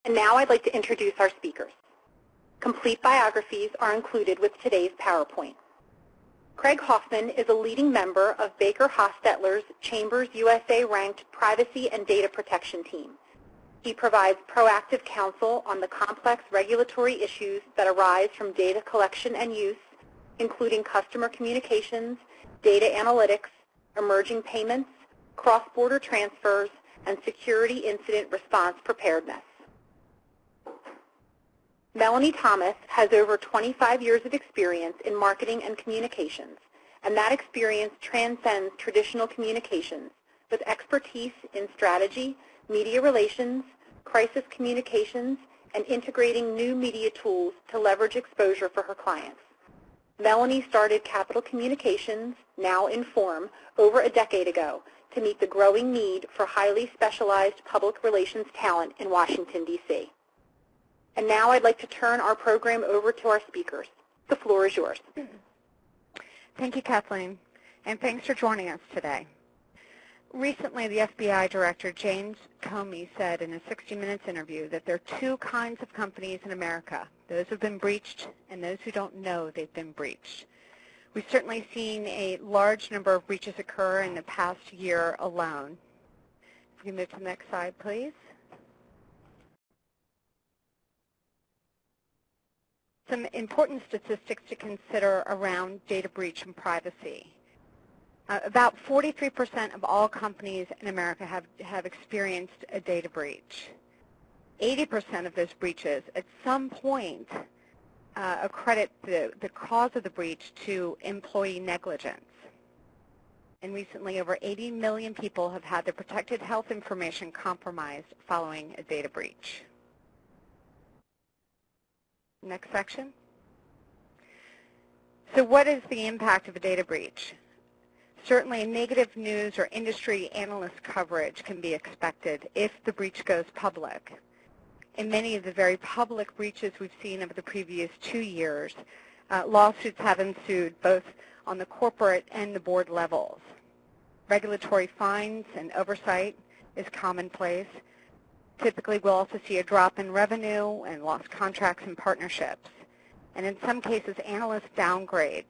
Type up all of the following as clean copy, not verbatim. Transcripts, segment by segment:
And now I'd like to introduce our speakers. Complete biographies are included with today's PowerPoint. Craig Hoffman is a leading member of Baker Hostetler's Chambers USA ranked privacy and data protection team. He provides proactive counsel on the complex regulatory issues that arise from data collection and use, including customer communications, data analytics, emerging payments, cross-border transfers, and security incident response preparedness. Melanie Thomas has over 25 years of experience in marketing and communications, and that experience transcends traditional communications with expertise in strategy, media relations, crisis communications, and integrating new media tools to leverage exposure for her clients. Melanie started Capital Communications, now Inform, over a decade ago to meet the growing need for highly specialized public relations talent in Washington, D.C. And now I'd like to turn our program over to our speakers. The floor is yours. Thank you, Kathleen, and thanks for joining us today. Recently, the FBI Director James Comey said in a 60 Minutes interview that there are two kinds of companies in America, those who have been breached and those who don't know they've been breached. We've certainly seen a large number of breaches occur in the past year alone. If you can move to the next slide, please. Some important statistics to consider around data breach and privacy. About 43% of all companies in America have experienced a data breach. 80% of those breaches at some point accredit the cause of the breach to employee negligence. And recently, over 80 million people have had their protected health information compromised following a data breach. Next section. So what is the impact of a data breach? Certainly negative news or industry analyst coverage can be expected if the breach goes public. In many of the very public breaches we've seen over the previous 2 years, lawsuits have ensued both on the corporate and the board levels. Regulatory fines and oversight is commonplace. Typically, we'll also see a drop in revenue and lost contracts and partnerships. And in some cases, analyst downgrades.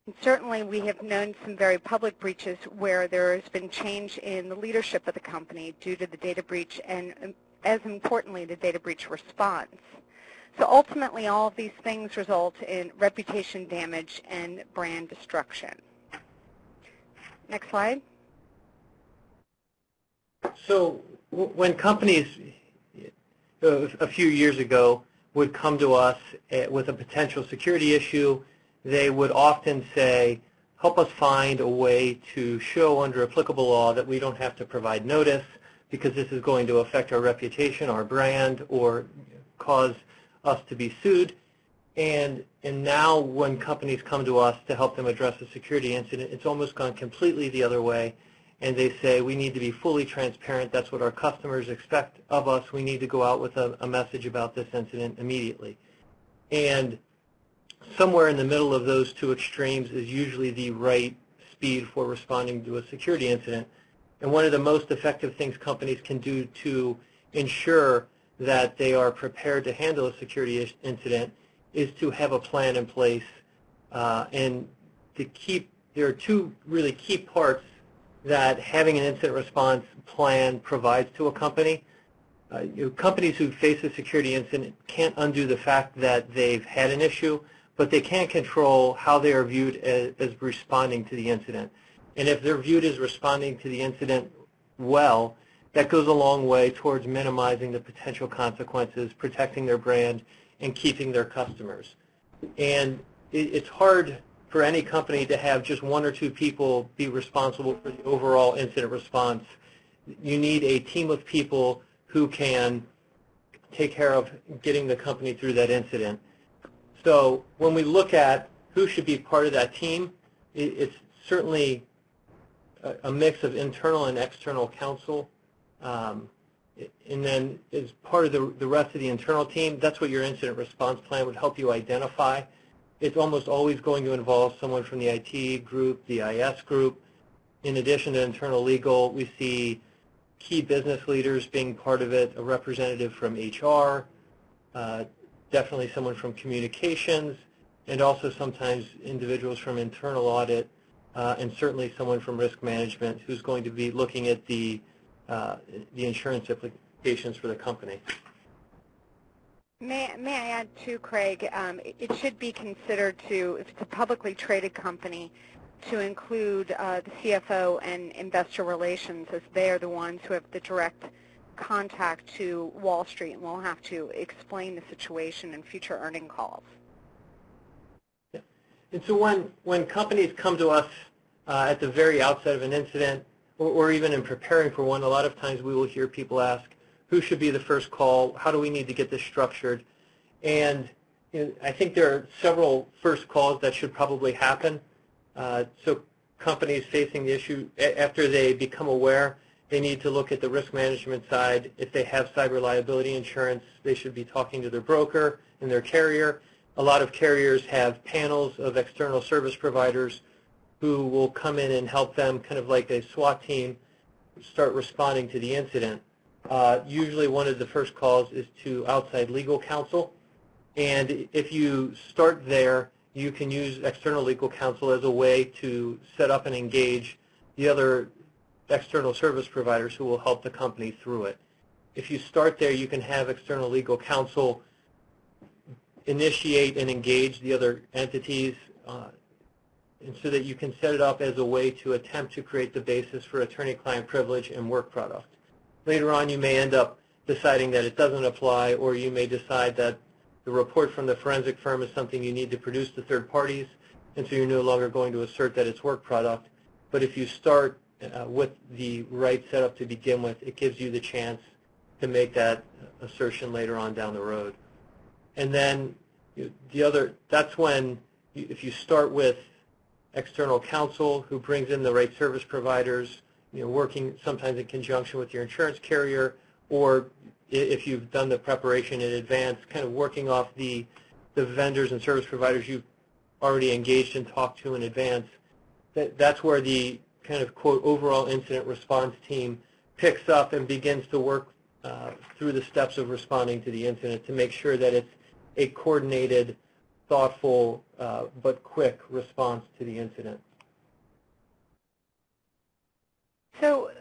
And certainly, we have known some very public breaches where there has been change in the leadership of the company due to the data breach and, as importantly, the data breach response. So ultimately, all of these things result in reputation damage and brand destruction. Next slide. So when companies a few years ago would come to us with a potential security issue, they would often say, help us find a way to show under applicable law that we don't have to provide notice because this is going to affect our reputation, our brand, or cause us to be sued. And now when companies come to us to help them address a security incident, it's almost gone completely the other way. And they say, we need to be fully transparent. That's what our customers expect of us. We need to go out with a message about this incident immediately. And somewhere in the middle of those two extremes is usually the right speed for responding to a security incident. And one of the most effective things companies can do to ensure that they are prepared to handle a security incident is to have a plan in place. And there are two really key parts that having an incident response plan provides to a company. Companies who face a security incident can't undo the fact that they've had an issue, but they can control how they are viewed as responding to the incident. And if they're viewed as responding to the incident well, that goes a long way towards minimizing the potential consequences, protecting their brand, and keeping their customers. And it's hard for any company to have just one or two people be responsible for the overall incident response. You need a team of people who can take care of getting the company through that incident. So when we look at who should be part of that team, it's certainly a mix of internal and external counsel. And then as part of the rest of the internal team, that's what your incident response plan would help you identify. It's almost always going to involve someone from the IT group, the IS group. In addition to internal legal, we see key business leaders being part of it, a representative from HR, definitely someone from communications, and also sometimes individuals from internal audit, and certainly someone from risk management who's going to be looking at the insurance implications for the company. May I add too, Craig, it should be considered to, if it's a publicly traded company, to include the CFO and investor relations, as they are the ones who have the direct contact to Wall Street and will have to explain the situation in future earning calls. Yeah. And so when companies come to us at the very outset of an incident, or even in preparing for one, a lot of times we will hear people ask, who should be the first call? How do we need to get this structured? And I think there are several first calls that should probably happen. So companies facing the issue, after they become aware, they need to look at the risk management side. If they have cyber liability insurance, they should be talking to their broker and their carrier. A lot of carriers have panels of external service providers who will come in and help them, kind of like a SWAT team, start responding to the incident. Usually one of the first calls is to outside legal counsel, and if you start there, you can use external legal counsel as a way to set up and engage the other external service providers who will help the company through it. If you start there, you can have external legal counsel initiate and engage the other entities, and so that you can set it up as a way to attempt to create the basis for attorney-client privilege and work product. Later on, you may end up deciding that it doesn't apply, or you may decide that the report from the forensic firm is something you need to produce to third parties, and so you're no longer going to assert that it's work product. But if you start with the right setup to begin with, it gives you the chance to make that assertion later on down the road. And then that's when, if you start with external counsel who brings in the right service providers, working sometimes in conjunction with your insurance carrier, or if you've done the preparation in advance, kind of working off the vendors and service providers you've already engaged and talked to in advance, that's where the kind of, quote, overall incident response team picks up and begins to work through the steps of responding to the incident to make sure that it's a coordinated, thoughtful, but quick response to the incident. So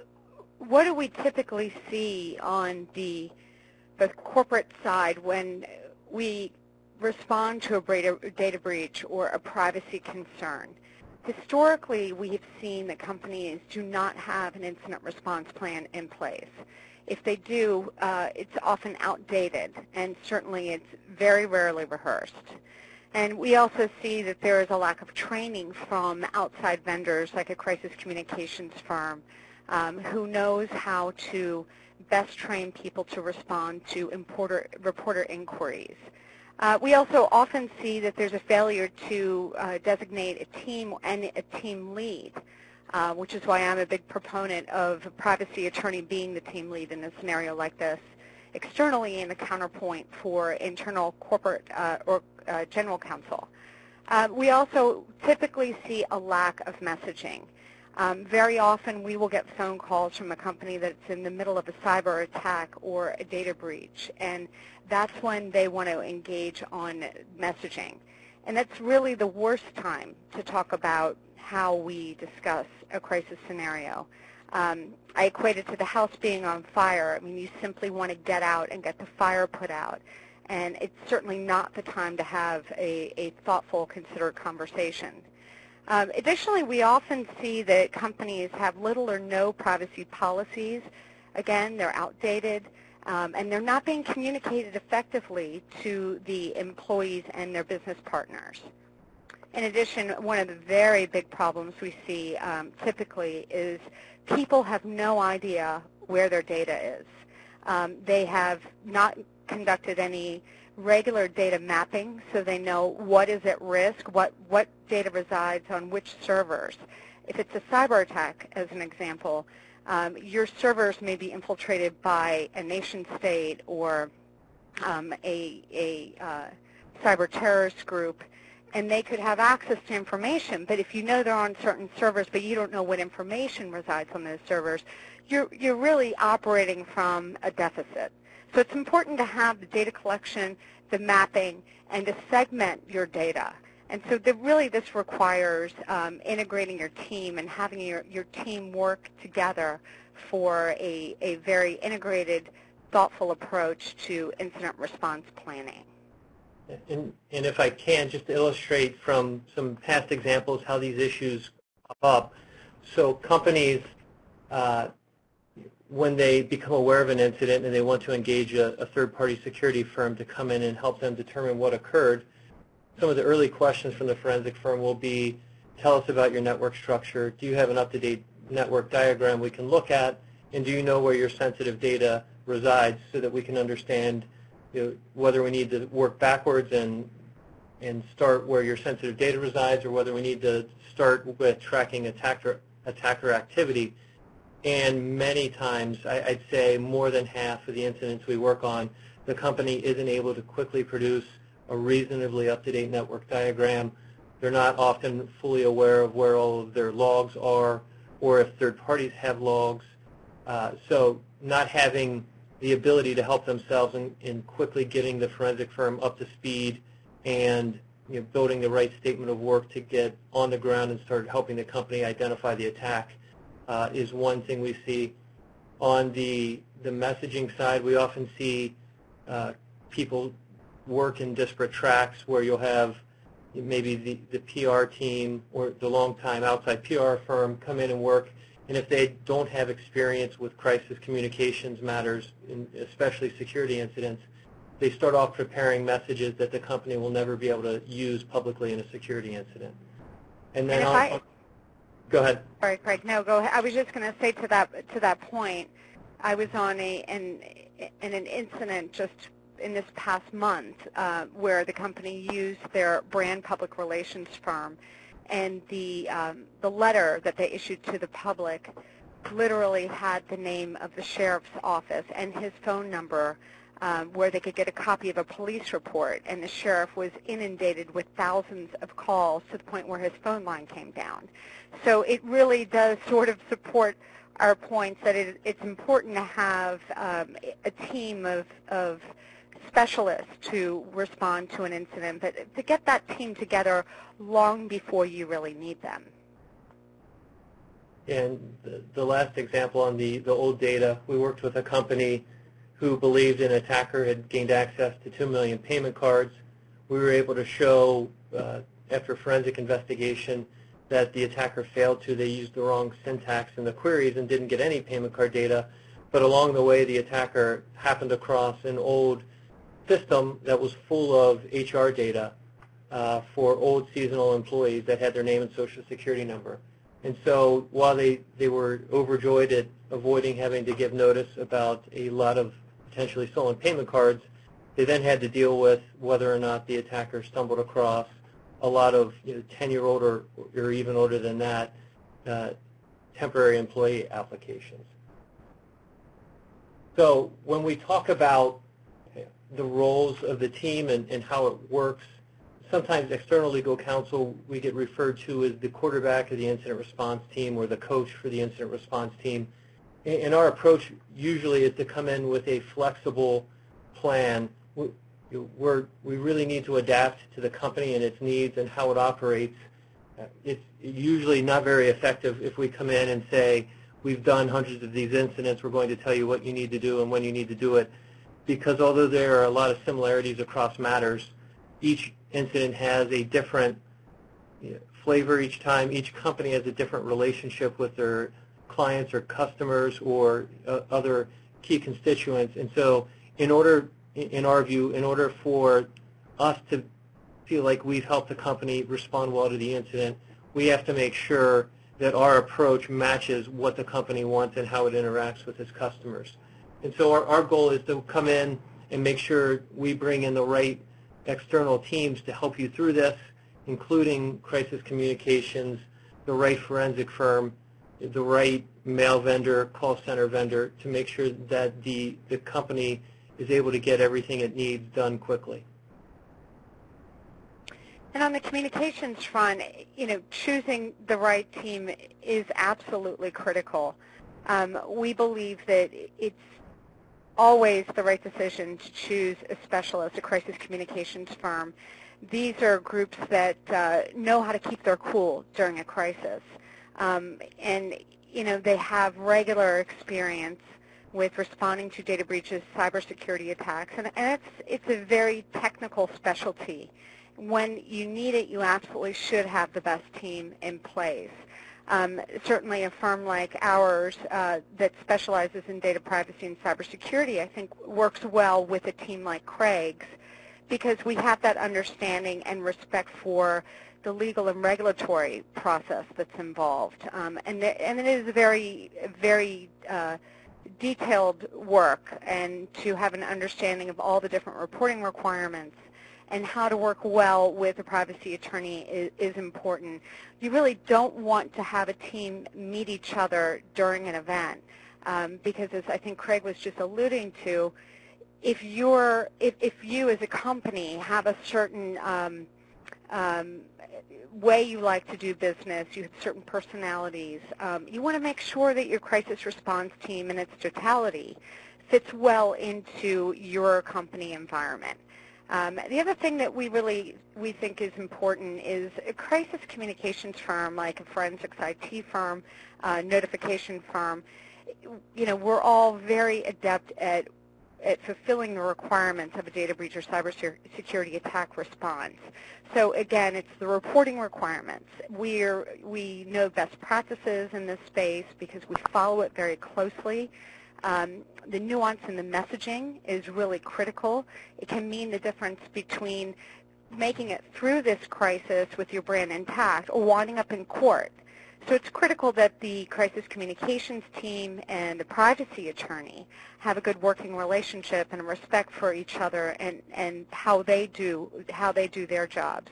what do we typically see on the corporate side when we respond to a data breach or a privacy concern? Historically, we have seen that companies do not have an incident response plan in place. If they do, it's often outdated, and certainly it's very rarely rehearsed. And we also see that there is a lack of training from outside vendors like a crisis communications firm who knows how to best train people to respond to reporter inquiries. We also often see that there's a failure to designate a team and a team lead, which is why I'm a big proponent of a privacy attorney being the team lead in a scenario like this, externally and a counterpoint for internal corporate or general counsel. We also typically see a lack of messaging. Very often we will get phone calls from a company that's in the middle of a cyber attack or a data breach, and that's when they want to engage on messaging. And that's really the worst time to talk about how we discuss a crisis scenario. I equate it to the house being on fire. I mean, you simply want to get out and get the fire put out. And it's certainly not the time to have a thoughtful, considered conversation. Additionally, we often see that companies have little or no privacy policies. Again, they're outdated, and they're not being communicated effectively to the employees and their business partners. In addition, one of the very big problems we see typically is people have no idea where their data is. They have not conducted any regular data mapping, so they know what is at risk, what data resides on which servers. If it's a cyber attack, as an example, your servers may be infiltrated by a nation state or a cyber terrorist group, and they could have access to information. But if you know they're on certain servers but you don't know what information resides on those servers, you're really operating from a deficit. So it's important to have the data collection, the mapping, and to segment your data. And so really this requires integrating your team and having your team work together for a very integrated, thoughtful approach to incident response planning. And if I can, just to illustrate from some past examples how these issues pop up. So companies, when they become aware of an incident and they want to engage a third-party security firm to come in and help them determine what occurred, some of the early questions from the forensic firm will be, tell us about your network structure. Do you have an up-to-date network diagram we can look at? And do you know where your sensitive data resides so that we can understand whether we need to work backwards and start where your sensitive data resides, or whether we need to start with tracking attacker activity. And many times, I'd say more than half of the incidents we work on, the company isn't able to quickly produce a reasonably up-to-date network diagram. They're not often fully aware of where all of their logs are, or if third parties have logs. So not having the ability to help themselves in quickly getting the forensic firm up to speed and building the right statement of work to get on the ground and start helping the company identify the attack is one thing we see. On the messaging side, we often see people work in disparate tracks where you'll have maybe the PR team or the long-time outside PR firm come in and work, and if they don't have experience with crisis communications matters, especially security incidents, they start off preparing messages that the company will never be able to use publicly in a security incident. And then go ahead. Sorry, Craig. No, go ahead. I was just going to say to that point, I was on an incident just in this past month where the company used their brand public relations firm, and the letter that they issued to the public literally had the name of the sheriff's office and his phone number where they could get a copy of a police report, and the sheriff was inundated with thousands of calls to the point where his phone line came down. So it really does sort of support our points that it's important to have a team of specialists to respond to an incident, but to get that team together long before you really need them. And the last example on the old data, we worked with a company who believed an attacker had gained access to 2 million payment cards. We were able to show, after forensic investigation, that the attacker failed to. They used the wrong syntax in the queries and didn't get any payment card data. But along the way, the attacker happened across an old system that was full of HR data for old seasonal employees that had their name and social security number. And so while they were overjoyed at avoiding having to give notice about a lot of potentially stolen payment cards, they then had to deal with whether or not the attacker stumbled across a lot of 10-year-old or even older than that temporary employee applications. So when we talk about the roles of the team and how it works, sometimes external legal counsel we get referred to as the quarterback of the incident response team or the coach for the incident response team. And our approach usually is to come in with a flexible plan. We really need to adapt to the company and its needs and how it operates. It's usually not very effective if we come in and say, we've done hundreds of these incidents, we're going to tell you what you need to do and when you need to do it. Because although there are a lot of similarities across matters, each incident has a different flavor each time. Each company has a different relationship with their clients or customers or other key constituents. And so in our view, in order for us to feel like we've helped the company respond well to the incident, we have to make sure that our approach matches what the company wants and how it interacts with its customers. And so our goal is to come in and make sure we bring in the right external teams to help you through this, including crisis communications, the right forensic firm, the right mail vendor, call center vendor, to make sure that the company is able to get everything it needs done quickly. And on the communications front, choosing the right team is absolutely critical. We believe that it's always the right decision to choose a specialist, a crisis communications firm. These are groups that know how to keep their cool during a crisis. And, you know, they have regular experience with responding to data breaches, cybersecurity attacks, and it's a very technical specialty. When you need it, you absolutely should have the best team in place. Certainly a firm like ours that specializes in data privacy and cybersecurity, I think, works well with a team like Craig's because we have that understanding and respect for the legal and regulatory process that's involved. And it is a very, very detailed work, and to have an understanding of all the different reporting requirements and how to work well with a privacy attorney is important. You really don't want to have a team meet each other during an event because, as I think Craig was just alluding to, if you as a company have a certain way you like to do business, you have certain personalities, you want to make sure that your crisis response team in its totality fits well into your company environment. The other thing that we think is important is a crisis communications firm like a forensics IT firm, notification firm. You know, we're all very adept at fulfilling the requirements of a data breach or cybersecurity attack response. So again, it's the reporting requirements. We know best practices in this space because we follow it very closely. The nuance in the messaging is really critical. It can mean the difference between making it through this crisis with your brand intact or winding up in court. So it's critical that the crisis communications team and the privacy attorney have a good working relationship and a respect for each other and how they do their jobs.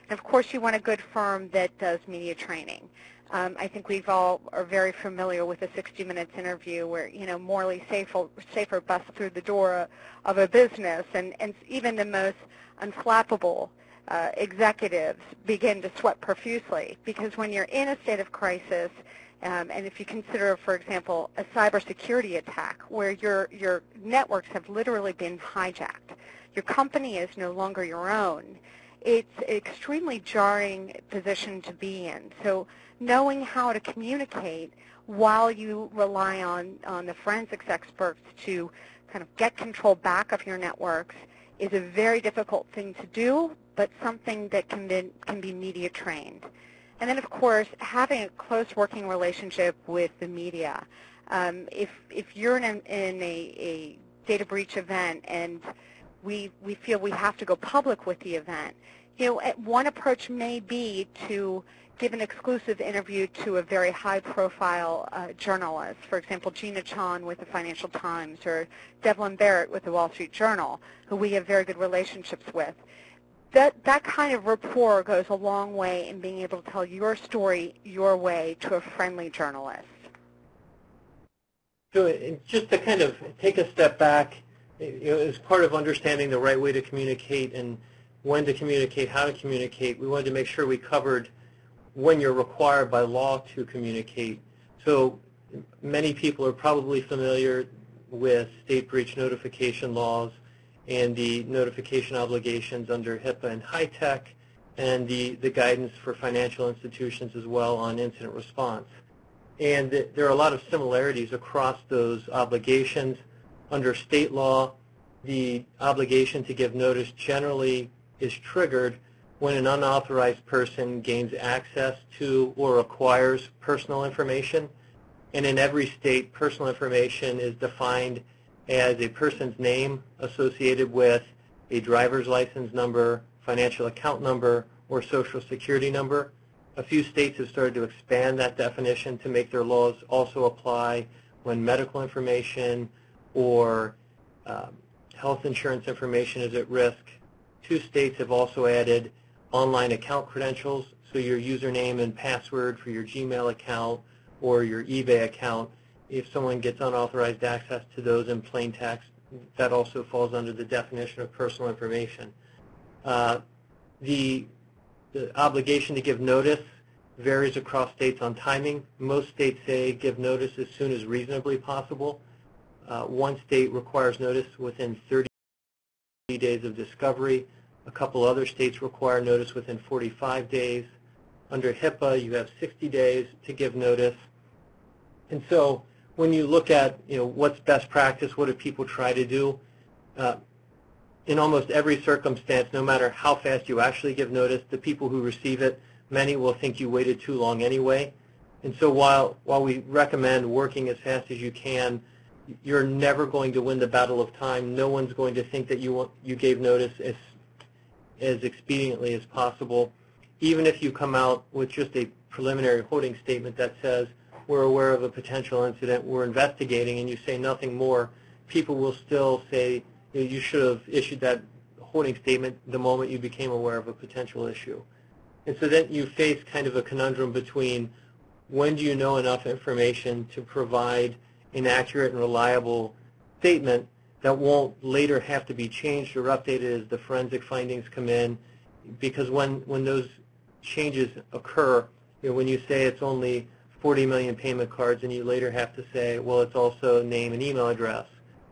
And of course, you want a good firm that does media training. I think we've all are very familiar with a 60 Minutes interview where, you know, morally safer busts through the door of a business, and even the most unflappable executives begin to sweat profusely because when you're in a state of crisis, and if you consider, for example, a cybersecurity attack where your networks have literally been hijacked, your company is no longer your own, it's an extremely jarring position to be in. So knowing how to communicate while you rely on the forensics experts to kind of get control back of your networks is a very difficult thing to do, but something that can be media trained. And then, of course, having a close working relationship with the media. If you're in a data breach event and we feel we have to go public with the event, you know, one approach may be to give an exclusive interview to a very high-profile journalist, for example, Gina Chan with the Financial Times or Devlin Barrett with the Wall Street Journal, who we have very good relationships with. That kind of rapport goes a long way in being able to tell your story your way to a friendly journalist. So just to kind of take a step back, you know, as part of understanding the right way to communicate and when to communicate, how to communicate, we wanted to make sure we covered when you're required by law to communicate. So many people are probably familiar with state breach notification laws and the notification obligations under HIPAA and HITECH, and the guidance for financial institutions as well on incident response. And there are a lot of similarities across those obligations. Under state law, the obligation to give notice generally is triggered when an unauthorized person gains access to or acquires personal information. And in every state, personal information is defined as a person's name associated with a driver's license number, financial account number, or social security number. A few states have started to expand that definition to make their laws also apply when medical information or health insurance information is at risk. 2 states have also added online account credentials, so your username and password for your Gmail account or your eBay account. If someone gets unauthorized access to those in plain text, that also falls under the definition of personal information. The obligation to give notice varies across states on timing. Most states say give notice as soon as reasonably possible. One state requires notice within 30 days of discovery. A couple other states require notice within 45 days. Under HIPAA, you have 60 days to give notice. And so when you look at, what's best practice, what do people try to do? In almost every circumstance, no matter how fast you actually give notice, the people who receive it, many will think you waited too long anyway. And so while we recommend working as fast as you can, you're never going to win the battle of time. No one's going to think that you gave notice as expediently as possible. Even if you come out with just a preliminary holding statement that says, we're aware of a potential incident, we're investigating, and you say nothing more, people will still say, you should have issued that holding statement the moment you became aware of a potential issue. And so then you face kind of a conundrum between when do you know enough information to provide an accurate and reliable statement that won't later have to be changed or updated as the forensic findings come in, because when those changes occur, when you say it's only 40 million payment cards and you later have to say, well, it's also name and email address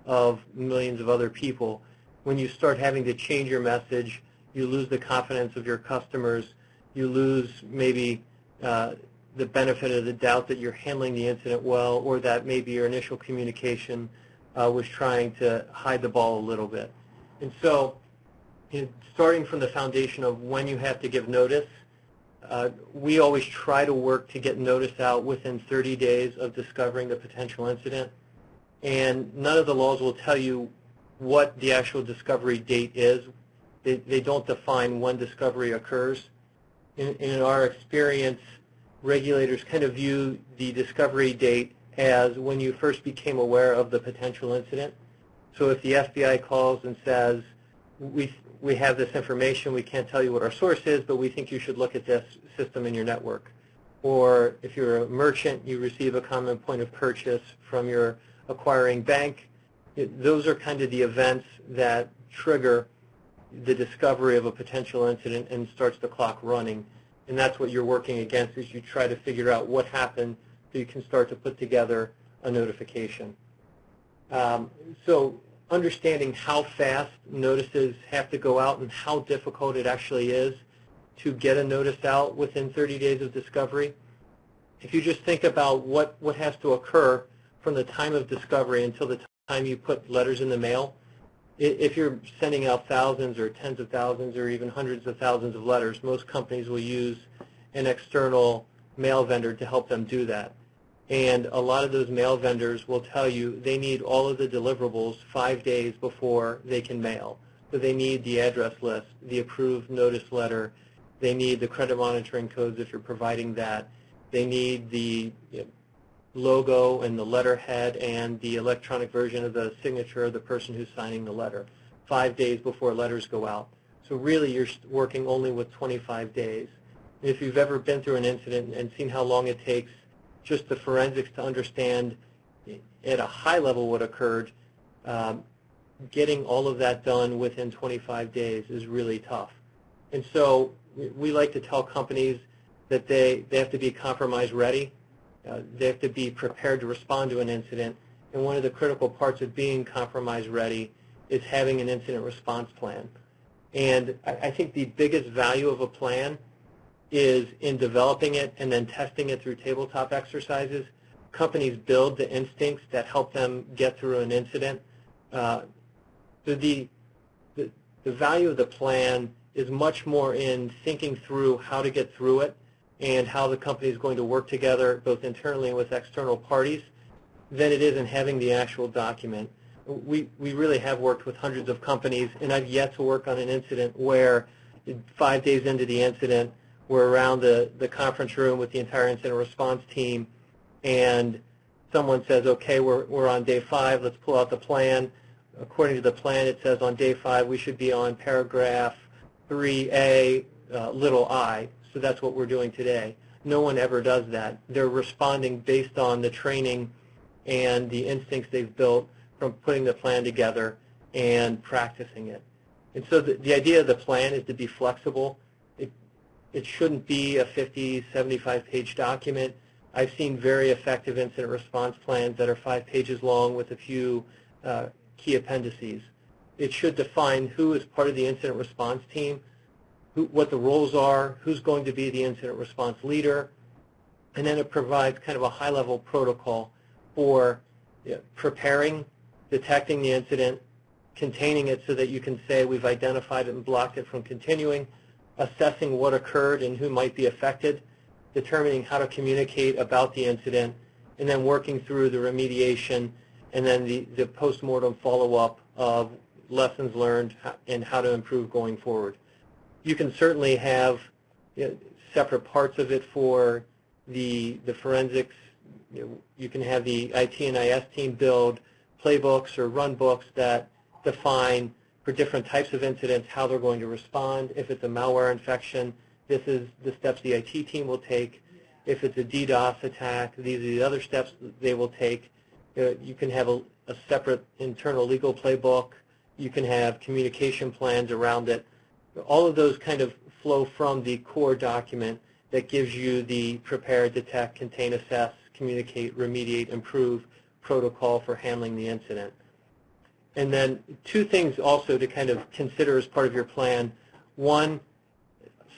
of millions of other people, when you start having to change your message, you lose the confidence of your customers, you lose maybe the benefit of the doubt that you're handling the incident well, or that maybe your initial communication was trying to hide the ball a little bit. And so starting from the foundation of when you have to give notice, we always try to work to get notice out within 30 days of discovering the potential incident. And none of the laws will tell you what the actual discovery date is. They don't define when discovery occurs. In our experience, regulators kind of view the discovery date as when you first became aware of the potential incident. So if the FBI calls and says, we have this information, we can't tell you what our source is, but we think you should look at this system in your network. Or if you're a merchant, you receive a common point of purchase from your acquiring bank. Those are kind of the events that trigger the discovery of a potential incident and starts the clock running. And that's what you're working against, is you try to figure out what happened so you can start to put together a notification. So understanding how fast notices have to go out and how difficult it actually is to get a notice out within 30 days of discovery. If you just think about what has to occur from the time of discovery until the time you put letters in the mail, if you're sending out thousands or tens of thousands or even hundreds of thousands of letters, most companies will use an external mail vendor to help them do that. And a lot of those mail vendors will tell you they need all of the deliverables 5 days before they can mail. So they need the address list, the approved notice letter, they need the credit monitoring codes if you're providing that, they need the logo and the letterhead and the electronic version of the signature of the person who's signing the letter 5 days before letters go out. So really you're working only with 25 days. If you've ever been through an incident and seen how long it takes just the forensics to understand at a high level what occurred, getting all of that done within 25 days is really tough. And so we like to tell companies that they have to be compromise ready. They have to be prepared to respond to an incident. And one of the critical parts of being compromise ready is having an incident response plan. And I think the biggest value of a plan is in developing it and then testing it through tabletop exercises. Companies build the instincts that help them get through an incident. So the value of the plan is much more in thinking through how to get through it and how the company is going to work together both internally and with external parties than it is in having the actual document. We really have worked with hundreds of companies, and I've yet to work on an incident where 5 days into the incident, we're around the conference room with the entire incident response team, and someone says, okay, we're on day 5, let's pull out the plan. According to the plan, it says on day 5 we should be on paragraph 3A, little I, so that's what we're doing today. No one ever does that. They're responding based on the training and the instincts they've built from putting the plan together and practicing it. And so the idea of the plan is to be flexible. It shouldn't be a 50, 75-page document. I've seen very effective incident response plans that are 5 pages long with a few key appendices. It should define who is part of the incident response team, what the roles are, who's going to be the incident response leader, and then it provides kind of a high-level protocol for preparing, detecting the incident, containing it so that you can say we've identified it and blocked it from continuing, assessing what occurred and who might be affected, determining how to communicate about the incident, and then working through the remediation and then the post-mortem follow-up of lessons learned and how to improve going forward. You can certainly have separate parts of it for the forensics. You can have the IT and IS team build playbooks or run books that define for different types of incidents how they're going to respond. If it's a malware infection, this is the steps the IT team will take. If it's a DDoS attack, these are the other steps they will take. You can have a separate internal legal playbook. You can have communication plans around it. All of those kind of flow from the core document that gives you the prepare, detect, contain, assess, communicate, remediate, improve protocol for handling the incident. And then 2 things also to kind of consider as part of your plan. One,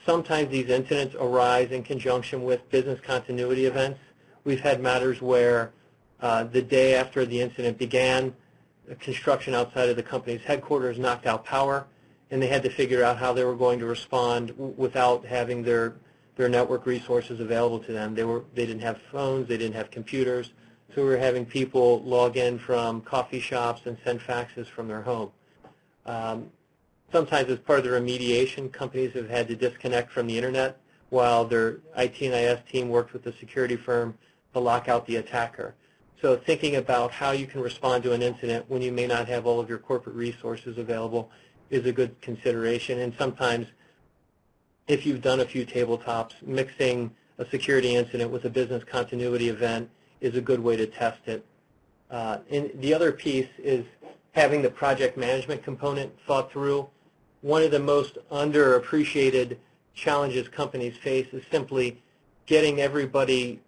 sometimes these incidents arise in conjunction with business continuity events. We've had matters where the day after the incident began, construction outside of the company's headquarters knocked out power, and they had to figure out how they were going to respond without having their network resources available to them. They didn't have phones, they didn't have computers, so we were having people log in from coffee shops and send faxes from their home. Sometimes as part of the remediation, companies have had to disconnect from the internet while their IT and IS team worked with the security firm to lock out the attacker. So thinking about how you can respond to an incident when you may not have all of your corporate resources available is a good consideration. And sometimes, if you've done a few tabletops, mixing a security incident with a business continuity event is a good way to test it. And the other piece is having the project management component thought through. One of the most underappreciated challenges companies face is simply getting everybody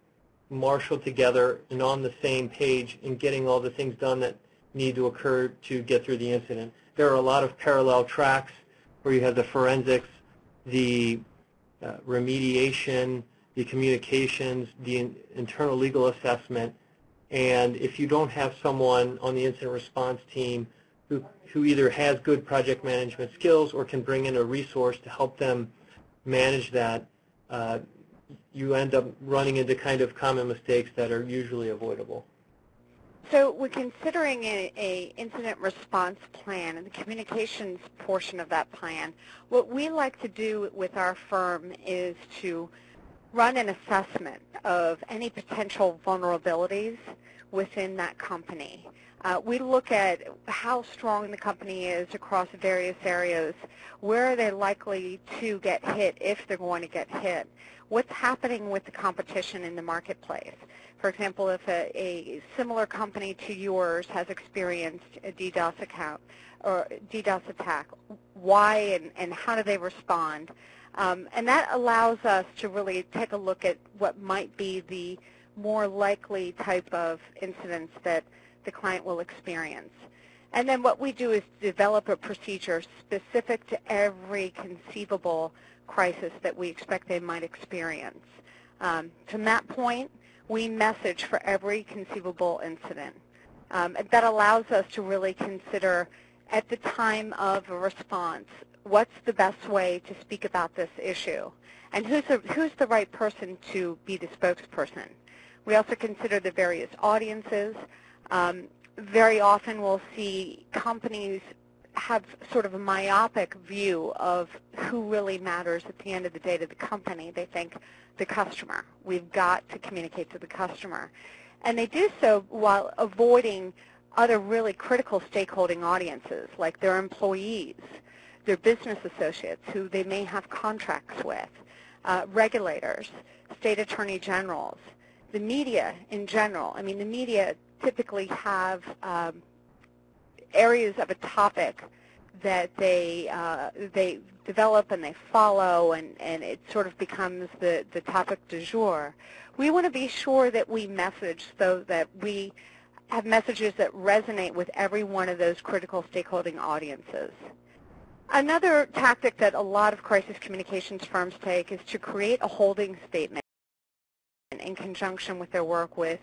marshaled together and on the same page and getting all the things done that need to occur to get through the incident. There are a lot of parallel tracks where you have the forensics, the remediation, the communications, the internal legal assessment, and if you don't have someone on the incident response team who either has good project management skills or can bring in a resource to help them manage that, you end up running into kind of common mistakes that are usually avoidable. So we're considering a incident response plan and the communications portion of that plan. What we like to do with our firm is to run an assessment of any potential vulnerabilities within that company. We look at how strong the company is across various areas. Where are they likely to get hit if they're going to get hit? What's happening with the competition in the marketplace? For example, if a similar company to yours has experienced a DDoS account or DDoS attack, why and how do they respond? And that allows us to really take a look at what might be the more likely type of incidents that the client will experience. And then what we do is develop a procedure specific to every conceivable crisis that we expect they might experience. From that point, we message for every conceivable incident. That allows us to really consider at the time of a response, what's the best way to speak about this issue? And who's the right person to be the spokesperson? We also consider the various audiences. Very often we'll see companies have sort of a myopic view of who really matters at the end of the day to the company. They think the customer. We've got to communicate to the customer. And they do so while avoiding other really critical stakeholding audiences, like their employees, their business associates who they may have contracts with, regulators, state attorney generals, the media in general. I mean, the media typically have areas of a topic that they develop and they follow, and it sort of becomes the topic du jour. We want to be sure that we message so that we have messages that resonate with every one of those critical stakeholding audiences. Another tactic that a lot of crisis communications firms take is to create a holding statement in conjunction with their work with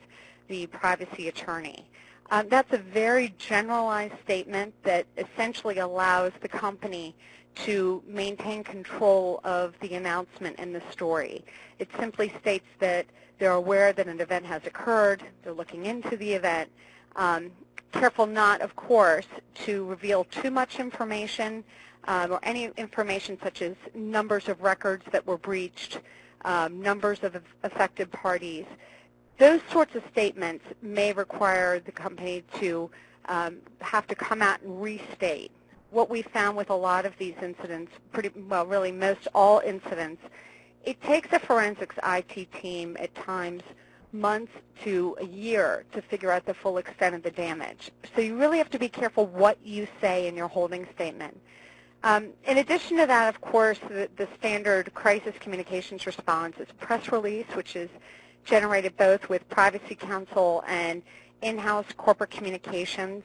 the privacy attorney. That's a very generalized statement that essentially allows the company to maintain control of the announcement and the story. It simply states that they're aware that an event has occurred, they're looking into the event, careful not, of course, to reveal too much information or any information such as numbers of records that were breached, numbers of affected parties. Those sorts of statements may require the company to have to come out and restate. What we found with a lot of these incidents, really most all incidents, it takes a forensics IT team at times months to a year to figure out the full extent of the damage. So you really have to be careful what you say in your holding statement. In addition to that, of course, the standard crisis communications response is a press release, which is generated both with Privacy Counsel and in-house corporate communications.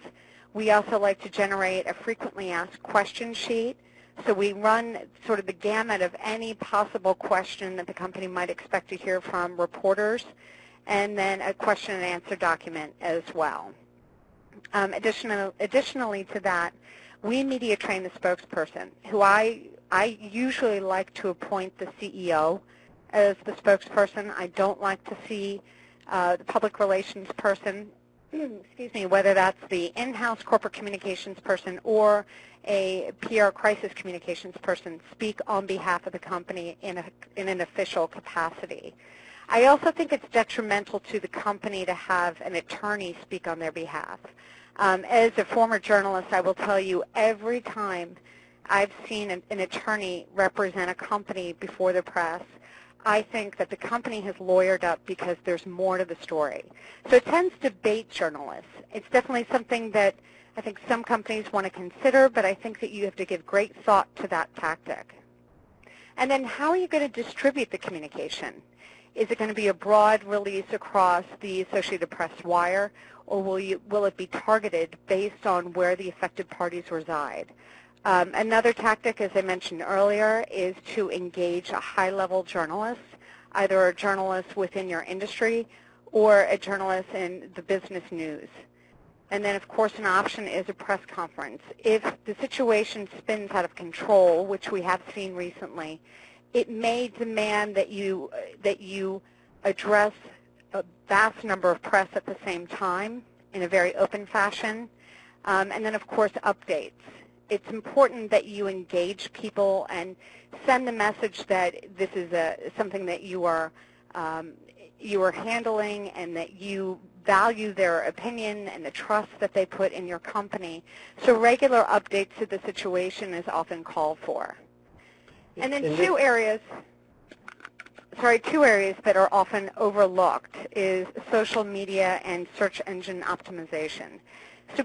We also like to generate a frequently asked question sheet. So we run sort of the gamut of any possible question that the company might expect to hear from reporters, and then a question and answer document as well. Additionally to that, we media train the spokesperson, who I usually like to appoint the CEO as the spokesperson. I don't like to see the public relations person, excuse me, whether that's the in-house corporate communications person or a PR crisis communications person, speak on behalf of the company in an official capacity. I also think it's detrimental to the company to have an attorney speak on their behalf. As a former journalist, I will tell you, every time I've seen an attorney represent a company before the press, I think that the company has lawyered up because there's more to the story. So it tends to bait journalists. It's definitely something that I think some companies want to consider, but I think that you have to give great thought to that tactic. And then how are you going to distribute the communication? Is it going to be a broad release across the Associated Press wire, or will it be targeted based on where the affected parties reside? Another tactic, as I mentioned earlier, is to engage a high-level journalist, either a journalist within your industry or a journalist in the business news. And then, of course, an option is a press conference. If the situation spins out of control, which we have seen recently, it may demand that you address a vast number of press at the same time in a very open fashion. And then, of course, updates. It's important that you engage people and send the message that this is something that you are handling and that you value their opinion and the trust that they put in your company. So regular updates to the situation is often called for. And then two areas that are often overlooked is social media and search engine optimization. So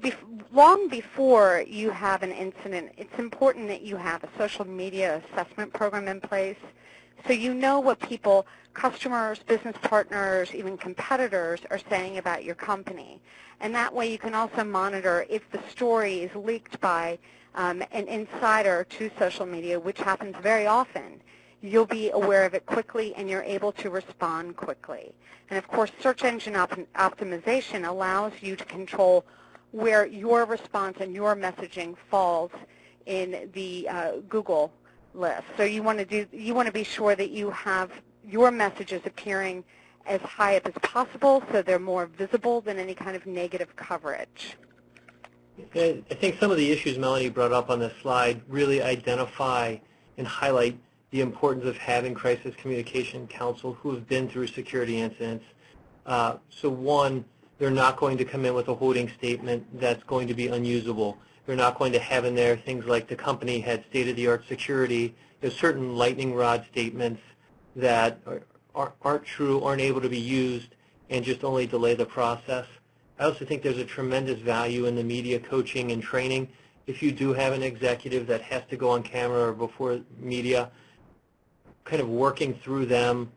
long before you have an incident, it's important that you have a social media assessment program in place so you know what people, customers, business partners, even competitors are saying about your company. And that way you can also monitor if the story is leaked by an insider to social media, which happens very often. You'll be aware of it quickly and you're able to respond quickly. And of course, search engine optimization allows you to control where your response and your messaging falls in the Google list. So you want to be sure that you have your messages appearing as high up as possible so they're more visible than any kind of negative coverage. I think some of the issues Melanie brought up on this slide really identify and highlight the importance of having crisis communication counsel who have been through security incidents. So one, they're not going to come in with a holding statement that's going to be unusable. They're not going to have in there things like the company had state-of-the-art security. There's certain lightning rod statements that aren't true, aren't able to be used, and just only delay the process. I also think there's a tremendous value in the media coaching and training. if you do have an executive that has to go on camera or before media, kind of working through them,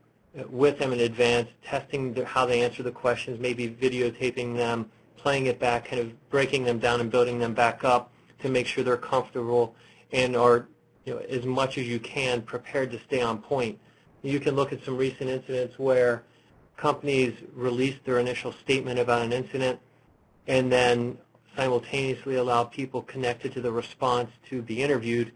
with them in advance, testing how they answer the questions, maybe videotaping them, playing it back, kind of breaking them down and building them back up to make sure they're comfortable and are, as much as you can, prepared to stay on point. You can look at some recent incidents where companies released their initial statement about an incident and then simultaneously allow people connected to the response to be interviewed,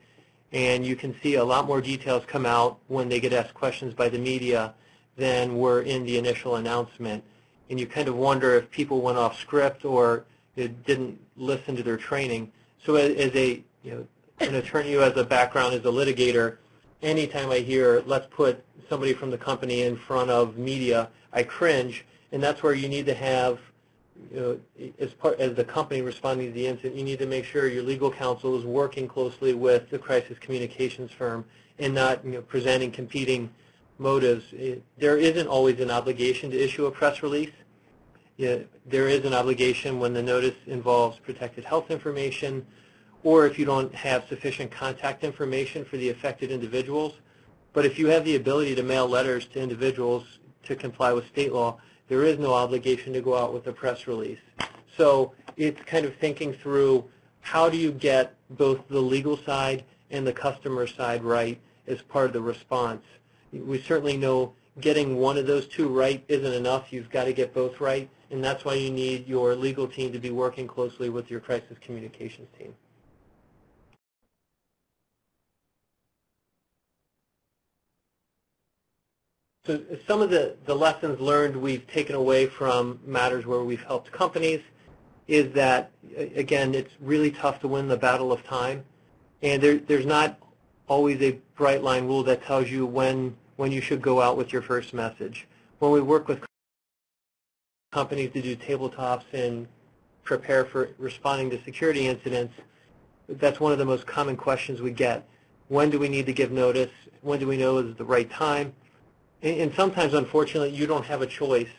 and you can see a lot more details come out when they get asked questions by the media than were in the initial announcement. And you kind of wonder if people went off script or didn't listen to their training. So as an attorney who has a background as a litigator, anytime I hear, let's put somebody from the company in front of media, I cringe, and that's where you need to have, as the company responding to the incident, you need to make sure your legal counsel is working closely with the crisis communications firm and not presenting competing motives. There isn't always an obligation to issue a press release. There is an obligation when the notice involves protected health information, or if you don't have sufficient contact information for the affected individuals. But if you have the ability to mail letters to individuals to comply with state law, there is no obligation to go out with a press release. So it's kind of thinking through, how do you get both the legal side and the customer side right as part of the response? We certainly know getting one of those two right isn't enough. You've got to get both right, and that's why you need your legal team to be working closely with your crisis communications team. So some of the lessons learned we've taken away from matters where we've helped companies is that, again, it's really tough to win the battle of time, and there's not always a bright line rule that tells you when you should go out with your first message. When we work with companies to do tabletops and prepare for responding to security incidents, that's one of the most common questions we get. When do we need to give notice? When do we know is the right time? And sometimes, unfortunately, you don't have a choice.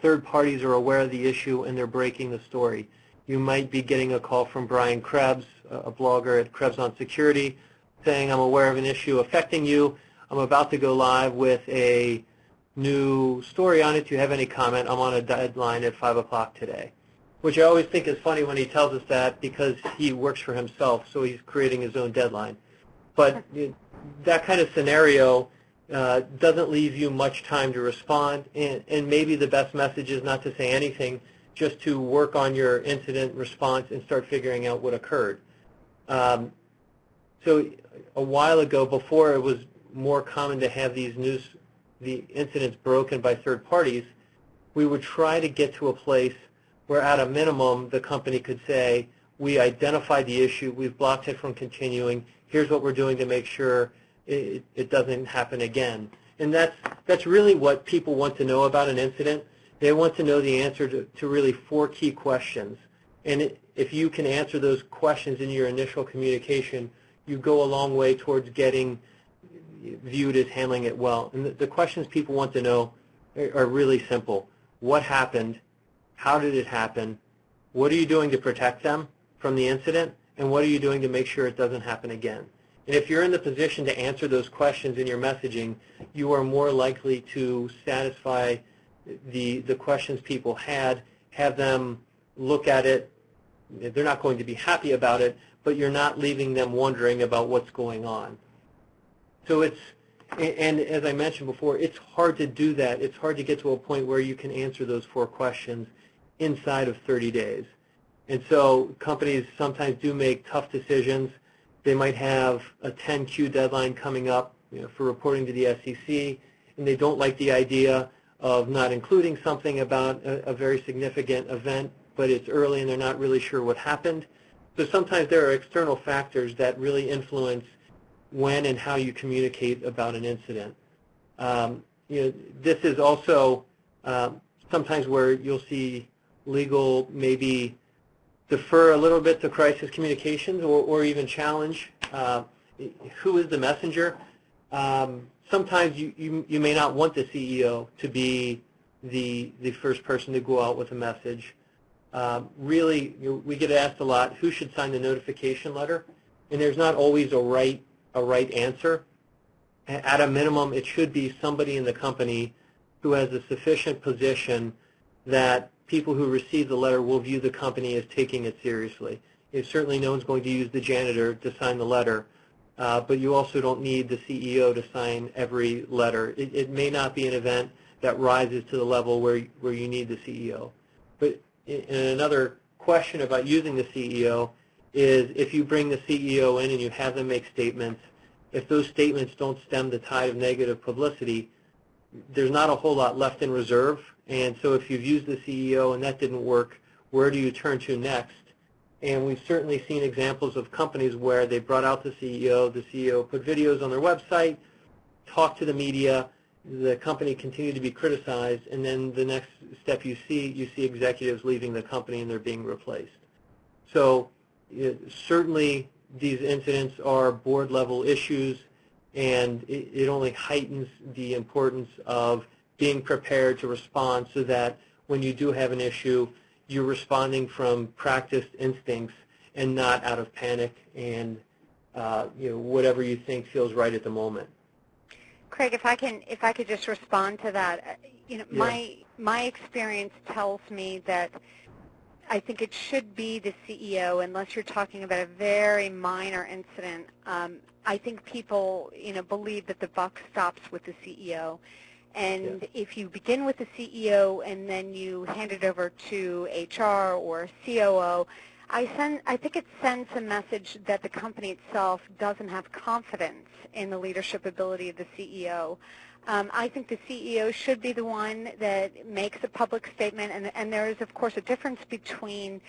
Third parties are aware of the issue and they're breaking the story. You might be getting a call from Brian Krebs, a blogger at Krebs on Security, saying, I'm aware of an issue affecting you. I'm about to go live with a new story on it. Do you have any comment? I'm on a deadline at 5 o'clock today. Which I always think is funny when he tells us that, because he works for himself, so he's creating his own deadline. But that kind of scenario doesn't leave you much time to respond, and maybe the best message is not to say anything, just to work on your incident response and start figuring out what occurred. So a while ago, before it was more common to have the incidents broken by third parties, we would try to get to a place where at a minimum the company could say, we identified the issue, we've blocked it from continuing, here's what we're doing to make sure it doesn't happen again. And that's really what people want to know about an incident. They want to know the answer to really 4 key questions. And if you can answer those questions in your initial communication, you go a long way towards getting viewed as handling it well. And the questions people want to know are really simple. What happened? How did it happen? What are you doing to protect them from the incident? And what are you doing to make sure it doesn't happen again? And if you're in the position to answer those questions in your messaging, you are more likely to satisfy the questions people had, have them look at it. They're not going to be happy about it, but you're not leaving them wondering about what's going on. So and as I mentioned before, it's hard to do that. It's hard to get to a point where you can answer those 4 questions inside of 30 days. And so companies sometimes do make tough decisions. They might have a 10Q deadline coming up for reporting to the SEC, and they don't like the idea of not including something about a very significant event, but it's early and they're not really sure what happened. So sometimes there are external factors that really influence when and how you communicate about an incident. This is also sometimes where you'll see legal maybe defer a little bit to crisis communications or even challenge who is the messenger. Sometimes you may not want the CEO to be the first person to go out with a message. really, we get asked a lot, who should sign the notification letter? And there's not always a right answer. At a minimum, it should be somebody in the company who has a sufficient position that people who receive the letter will view the company as taking it seriously. Certainly no one's going to use the janitor to sign the letter, but you also don't need the CEO to sign every letter. It may not be an event that rises to the level where you need the CEO. But another question about using the CEO is if you bring the CEO in and you have them make statements, if those statements don't stem the tide of negative publicity, there's not a whole lot left in reserve. And so if you've used the CEO and that didn't work, where do you turn to next? And we've certainly seen examples of companies where they brought out the CEO put videos on their website, talked to the media, the company continued to be criticized, and then the next step you see executives leaving the company and they're being replaced. So certainly these incidents are board-level issues, and it only heightens the importance of being prepared to respond so that when you do have an issue, you're responding from practiced instincts and not out of panic and whatever you think feels right at the moment. Craig, if I could just respond to that, my experience tells me that I think it should be the CEO unless you're talking about a very minor incident. I think people believe that the buck stops with the CEO. And if you begin with the CEO and then you hand it over to HR or COO, I think it sends a message that the company itself doesn't have confidence in the leadership ability of the CEO. I think the CEO should be the one that makes a public statement, and there is, of course, a difference between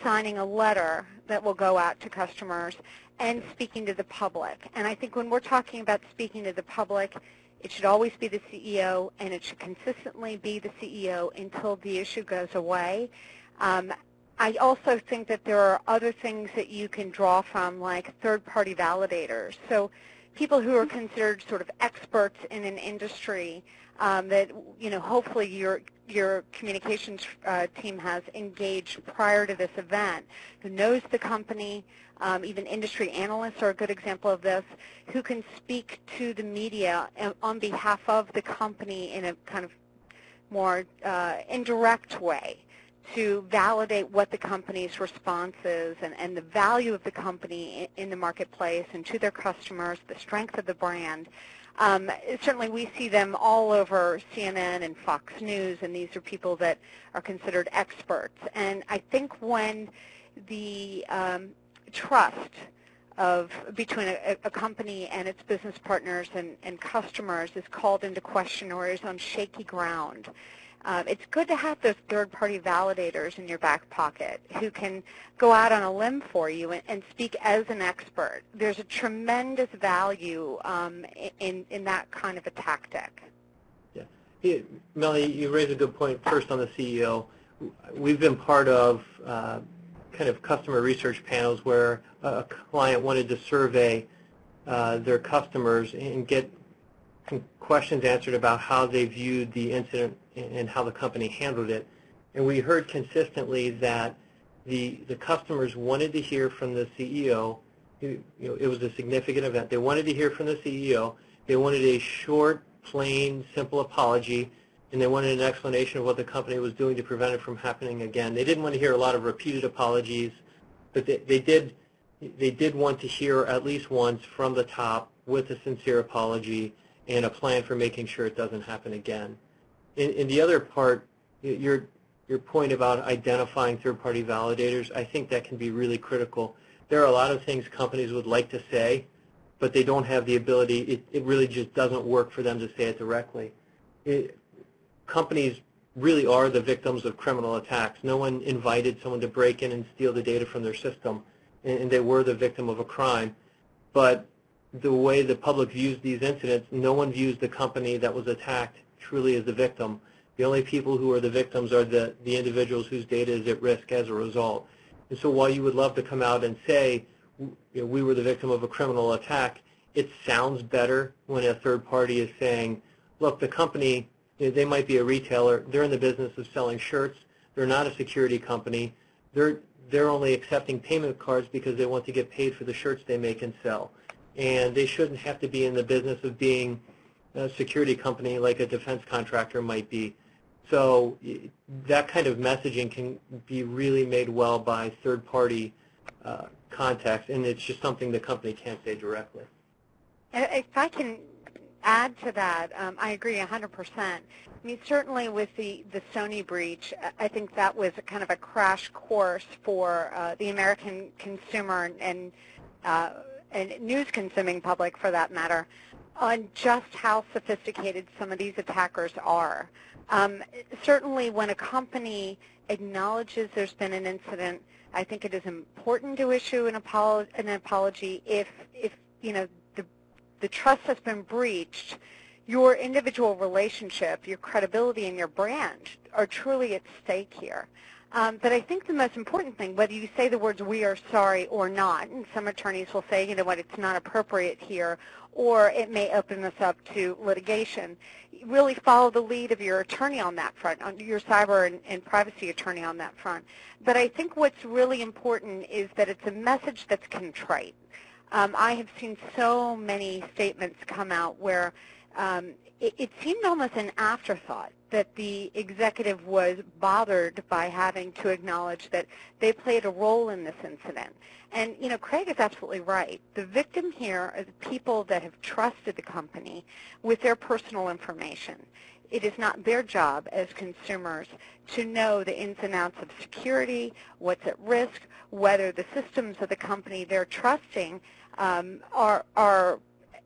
signing a letter that will go out to customers and speaking to the public. And I think when we're talking about speaking to the public, it should always be the CEO, and it should consistently be the CEO until the issue goes away. I also think that there are other things that you can draw from, like third-party validators. So people who are considered sort of experts in an industry that, hopefully your communications team has engaged prior to this event, who knows the company. Even industry analysts are a good example of this, who can speak to the media on behalf of the company in a kind of more indirect way to validate what the company's response is and the value of the company in the marketplace and to their customers, the strength of the brand. Certainly we see them all over CNN and Fox News, and these are people that are considered experts. And I think when the trust between a company and its business partners and customers is called into question or is on shaky ground, it's good to have those third-party validators in your back pocket who can go out on a limb for you and speak as an expert. There's a tremendous value in that kind of a tactic. Yeah. Melanie, you raised a good point first on the CEO. We've been part of kind of customer research panels where a client wanted to survey their customers and get questions answered about how they viewed the incident and how the company handled it. And we heard consistently that the customers wanted to hear from the CEO. It was a significant event. They wanted to hear from the CEO. They wanted a short, plain, simple apology, and they wanted an explanation of what the company was doing to prevent it from happening again. They didn't want to hear a lot of repeated apologies, but they did want to hear at least once from the top with a sincere apology and a plan for making sure it doesn't happen again. In the other part, your point about identifying third-party validators, I think that can be really critical. There are a lot of things companies would like to say, but they don't have the ability. It really just doesn't work for them to say it directly. Companies really are the victims of criminal attacks. No one invited someone to break in and steal the data from their system, and they were the victim of a crime. But the way the public views these incidents, no one views the company that was attacked truly as the victim. The only people who are the victims are the individuals whose data is at risk as a result. And so while you would love to come out and say, we were the victim of a criminal attack, it sounds better when a third party is saying, look, the company, they might be a retailer, they're in the business of selling shirts, They're not a security company. They're only accepting payment cards because they want to get paid for the shirts they make and sell. And they shouldn't have to be in the business of being a security company like a defense contractor might be. So that kind of messaging can be really made well by third-party contacts, and it's just something the company can't say directly. If I can add to that, I agree 100%. I mean, certainly with the Sony breach, I think that was kind of a crash course for the American consumer and news-consuming public, for that matter, on just how sophisticated some of these attackers are. Certainly when a company acknowledges there's been an incident, I think it is important to issue an apology if you know, the trust has been breached. Your individual relationship, your credibility, and your brand are truly at stake here. But I think the most important thing, whether you say the words "we are sorry" or not, and some attorneys will say, you know what, it's not appropriate here, or it may open us up to litigation, really follow the lead of your attorney on that front, on your cyber and privacy attorney on that front. But I think what's really important is that it's a message that's contrite. I have seen so many statements come out where it seemed almost an afterthought that the executive was bothered by having to acknowledge that they played a role in this incident. And, you know, Craig is absolutely right. The victim here are the people that have trusted the company with their personal information. It is not their job as consumers to know the ins and outs of security, what's at risk, whether the systems of the company they're trusting are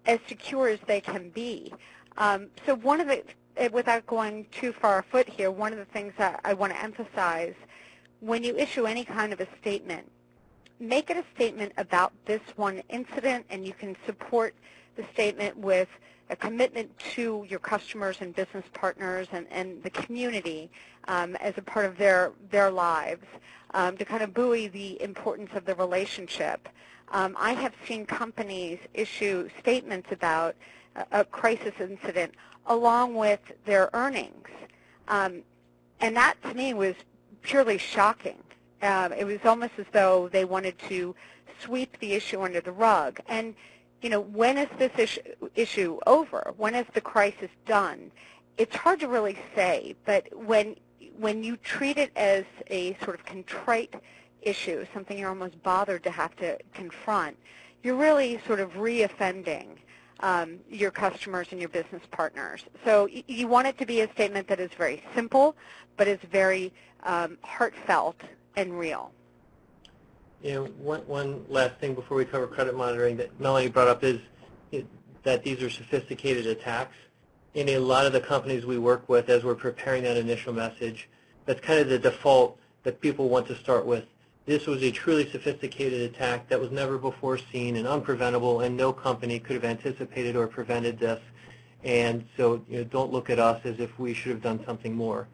as secure as they can be. So one of the, without going too far afoot here, one of the things that I want to emphasize, when you issue any kind of a statement, make it a statement about this one incident, and you can support the statement with a commitment to your customers and business partners and the community as a part of their lives to kind of buoy the importance of the relationship. I have seen companies issue statements about a crisis incident along with their earnings. And that, to me, was purely shocking. It was almost as though they wanted to sweep the issue under the rug. And, you know, when is this issue over? When is the crisis done? It's hard to really say, but when you treat it as a sort of contrite issue, something you're almost bothered to have to confront, you're really sort of re-offending your customers and your business partners. So you want it to be a statement that is very simple, but is very heartfelt and real. You know, one last thing before we cover credit monitoring that Melanie brought up is that these are sophisticated attacks. In a lot of the companies we work with, as we're preparing that initial message, that's kind of the default that people want to start with. This was a truly sophisticated attack that was never before seen and unpreventable, and no company could have anticipated or prevented this. And so, you know, don't look at us as if we should have done something more.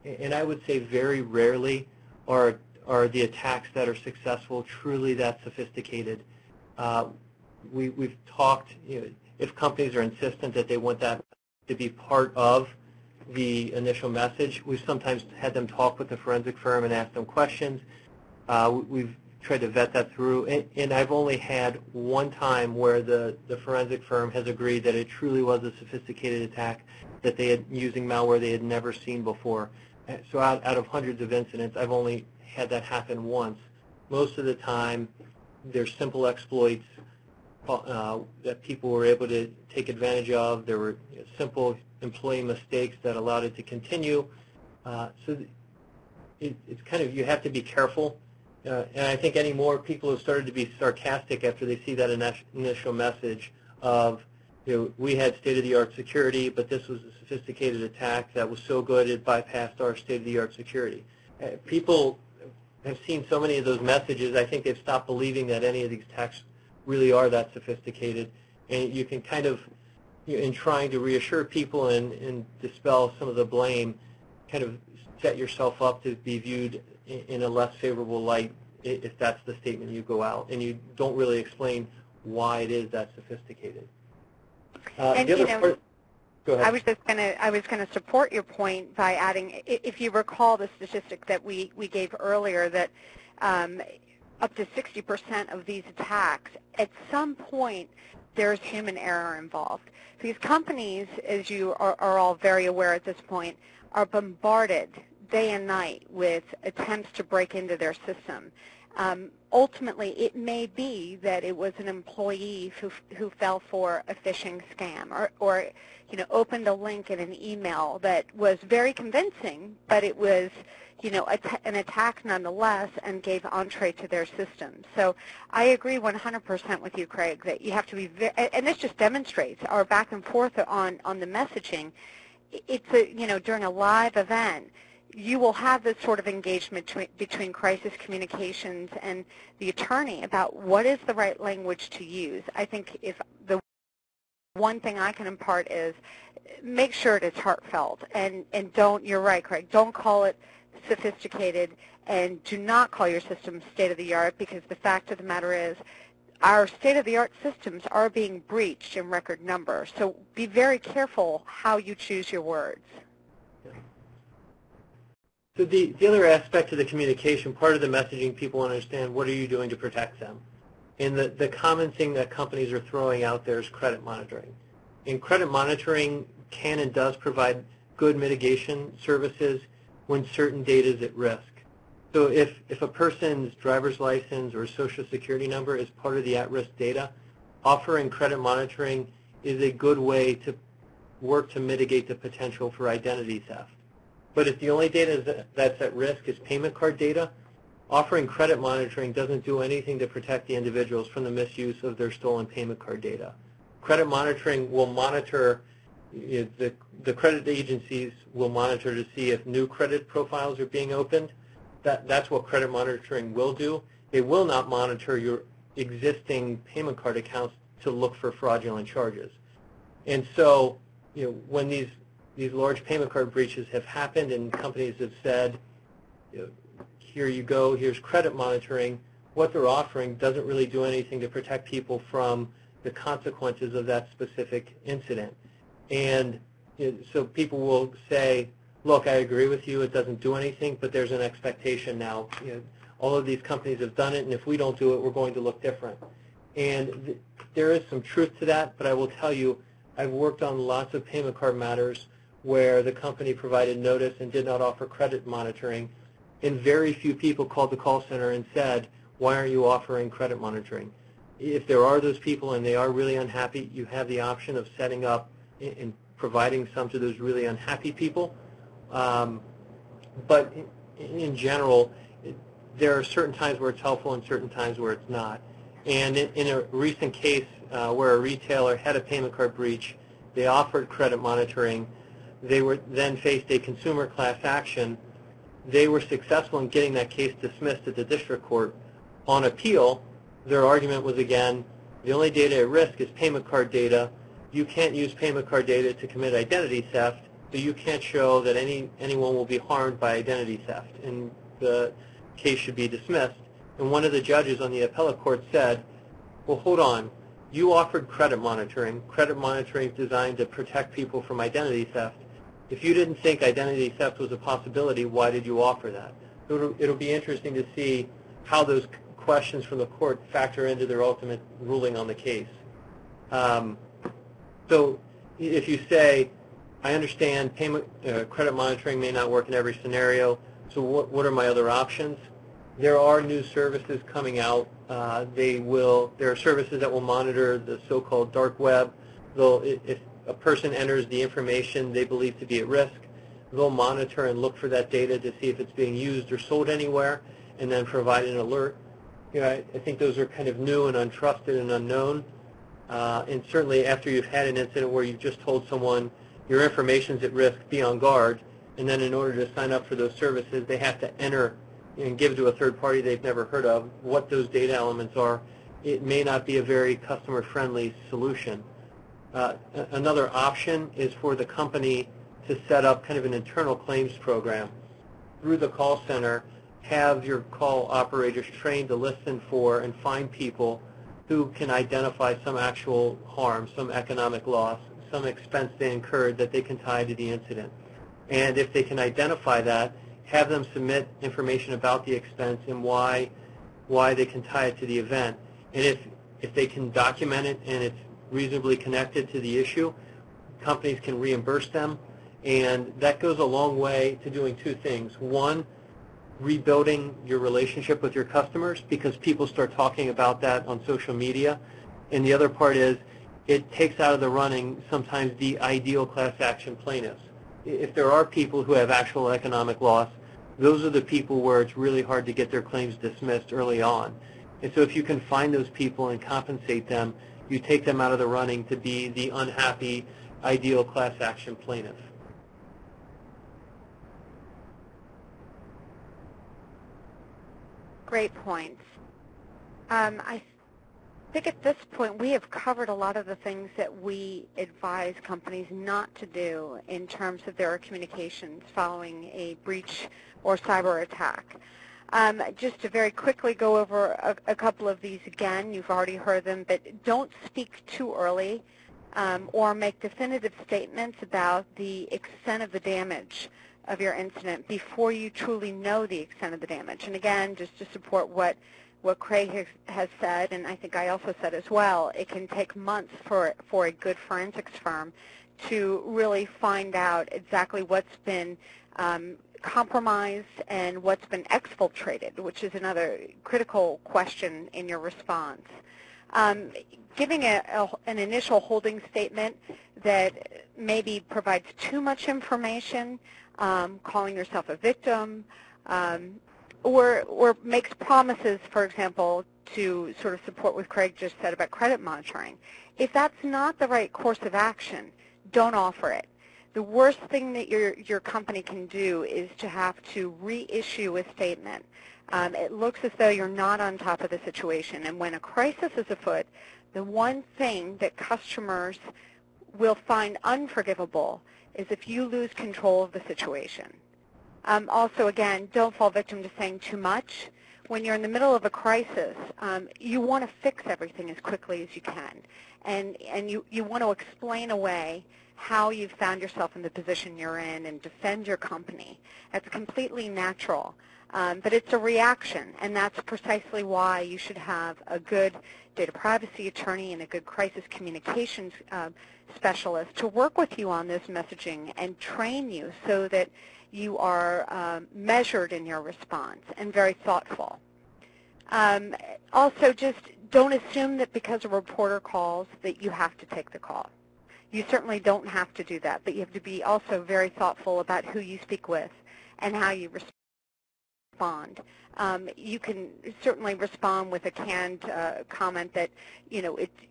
And I would say very rarely are the attacks that are successful truly that sophisticated. We've talked, you know, if companies are insistent that they want that to be part of the initial message, we've sometimes had them talk with the forensic firm and ask them questions. We've tried to vet that through, and I've only had one time where the forensic firm has agreed that it truly was a sophisticated attack, that they had using malware they had never seen before. So out of hundreds of incidents, I've only had that happen once. Most of the time, there's simple exploits that people were able to take advantage of. There were simple employee mistakes that allowed it to continue. So it's kind of, you have to be careful. And I think anymore people have started to be sarcastic after they see that initial message of, you know, we had state-of-the-art security, but this was a sophisticated attack that was so good it bypassed our state-of-the-art security. People have seen so many of those messages, I think they've stopped believing that any of these attacks really are that sophisticated. And you can kind of, you know, in trying to reassure people and dispel some of the blame, kind of set yourself up to be viewed in a less favorable light if that's the statement you go out, and you don't really explain why it is that sophisticated. And, Go ahead. I was gonna support your point by adding, if you recall the statistic that we gave earlier, that up to 60% of these attacks, at some point, there's human error involved. These companies, as you are all very aware at this point, are bombarded day and night with attempts to break into their system. Ultimately, it may be that it was an employee who fell for a phishing scam, or opened a link in an email that was very convincing, but it was an attack nonetheless and gave entree to their system. So I agree 100% with you, Craig, that you have to be and this just demonstrates our back and forth on the messaging. It's during a live event, you will have this sort of engagement between crisis communications and the attorney about what is the right language to use. I think if the one thing I can impart is make sure it is heartfelt, and don't, you're right, Craig, don't call it sophisticated, and do not call your system state-of-the-art, because the fact of the matter is our state-of-the-art systems are being breached in record number. So be very careful how you choose your words. So the other aspect of the communication, part of the messaging, people want to understand, what are you doing to protect them? And the common thing that companies are throwing out there is credit monitoring. And credit monitoring can and does provide good mitigation services when certain data is at risk. So if a person's driver's license or social security number is part of the at-risk data, offering credit monitoring is a good way to work to mitigate the potential for identity theft. But if the only data that's at risk is payment card data, offering credit monitoring doesn't do anything to protect the individuals from the misuse of their stolen payment card data. Credit monitoring will monitor, the credit agencies will monitor to see if new credit profiles are being opened. That's what credit monitoring will do. It will not monitor your existing payment card accounts to look for fraudulent charges. And so, when these large payment card breaches have happened and companies have said, here you go, here's credit monitoring, what they're offering doesn't really do anything to protect people from the consequences of that specific incident. And so people will say, look, I agree with you, it doesn't do anything, but there's an expectation now. All of these companies have done it, and if we don't do it, we're going to look different. And there is some truth to that, but I will tell you, I've worked on lots of payment card matters where the company provided notice and did not offer credit monitoring, and very few people called the call center and said, why aren't you offering credit monitoring? If there are those people and they are really unhappy, you have the option of setting up and providing some to those really unhappy people. But in general, there are certain times where it's helpful and certain times where it's not. And in a recent case where a retailer had a payment card breach, they offered credit monitoring. They were then faced a consumer class action. They were successful in getting that case dismissed at the district court. On appeal, their argument was, again, the only data at risk is payment card data. You can't use payment card data to commit identity theft, so you can't show that anyone will be harmed by identity theft, and the case should be dismissed. And one of the judges on the appellate court said, well, hold on. You offered credit monitoring. Credit monitoring is designed to protect people from identity theft. If you didn't think identity theft was a possibility, why did you offer that? It'll be interesting to see how those questions from the court factor into their ultimate ruling on the case. So if you say, I understand credit monitoring may not work in every scenario, so what are my other options? There are new services coming out. There are services that will monitor the so-called dark web. If a person enters the information they believe to be at risk, they'll monitor and look for that data to see if it's being used or sold anywhere, and then provide an alert. I think those are kind of new and untrusted and unknown. And certainly after you've had an incident where you've just told someone your information's at risk, be on guard, and then in order to sign up for those services, they have to enter and give to a third party they've never heard of what those data elements are. It may not be a very customer-friendly solution. Another option is for the company to set up kind of an internal claims program through the call center, have your call operators trained to listen for and find people who can identify some actual harm, some economic loss, some expense they incurred that they can tie to the incident. And if they can identify that, have them submit information about the expense and why they can tie it to the event. And if they can document it and it's reasonably connected to the issue, companies can reimburse them. And that goes a long way to doing two things. One, rebuilding your relationship with your customers because people start talking about that on social media. And the other part is it takes out of the running sometimes the ideal class action plaintiffs. If there are people who have actual economic loss, those are the people where it's really hard to get their claims dismissed early on. And so if you can find those people and compensate them, you take them out of the running to be the unhappy ideal class action plaintiff. Great points. I think at this point we have covered a lot of the things that we advise companies not to do in terms of their communications following a breach or cyber attack. Just to very quickly go over a couple of these again, you've already heard them, but don't speak too early or make definitive statements about the extent of the damage of your incident before you truly know the extent of the damage. And again, just to support what Craig has said, and I think I also said as well, it can take months for a good forensics firm to really find out exactly what's been compromised and what's been exfiltrated, which is another critical question in your response. Giving an initial holding statement that maybe provides too much information, calling yourself a victim, or makes promises, for example, to sort of support what Craig just said about credit monitoring. If that's not the right course of action, don't offer it. The worst thing that your company can do is to have to reissue a statement. It looks as though you're not on top of the situation. And when a crisis is afoot, the one thing that customers will find unforgivable is if you lose control of the situation. Also, again, don't fall victim to saying too much. When you're in the middle of a crisis, you want to fix everything as quickly as you can. And you want to explain away how you've found yourself in the position you're in and defend your company. That's completely natural. But it's a reaction, and that's precisely why you should have a good data privacy attorney and a good crisis communications specialist to work with you on this messaging and train you so that you are measured in your response and very thoughtful. Also, just don't assume that because a reporter calls that you have to take the call. You certainly don't have to do that, but you have to be also very thoughtful about who you speak with and how you respond. You can certainly respond with a canned comment that,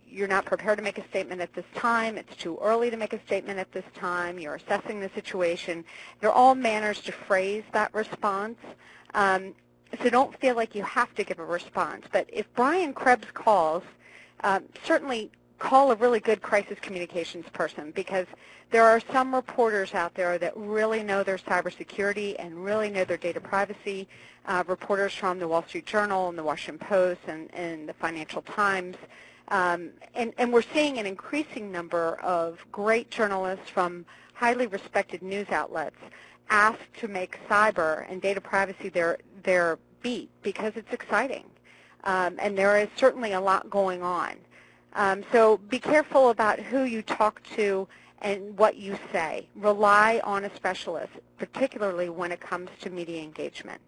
you're not prepared to make a statement at this time, it's too early to make a statement at this time, you're assessing the situation. There are all manners to phrase that response. So don't feel like you have to give a response. But if Brian Krebs calls, certainly call a really good crisis communications person, because there are some reporters out there that really know their cybersecurity and really know their data privacy, reporters from the Wall Street Journal and the Washington Post and the Financial Times. And we're seeing an increasing number of great journalists from highly respected news outlets asked to make cyber and data privacy their beat because it's exciting. And there is certainly a lot going on. So be careful about who you talk to and what you say. Rely on a specialist, particularly when it comes to media engagement.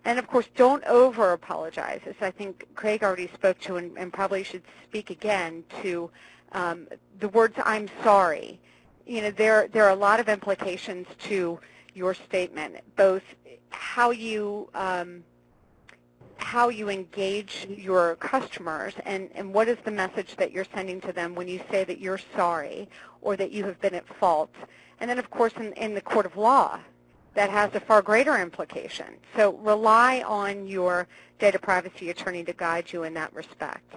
And, of course, don't over-apologize, as I think Craig already spoke to and probably should speak again to the words, "I'm sorry." There are a lot of implications to your statement, both how you engage your customers and what is the message that you're sending to them when you say that you're sorry or that you have been at fault. And then, of course, in the court of law, that has a far greater implication. So rely on your data privacy attorney to guide you in that respect.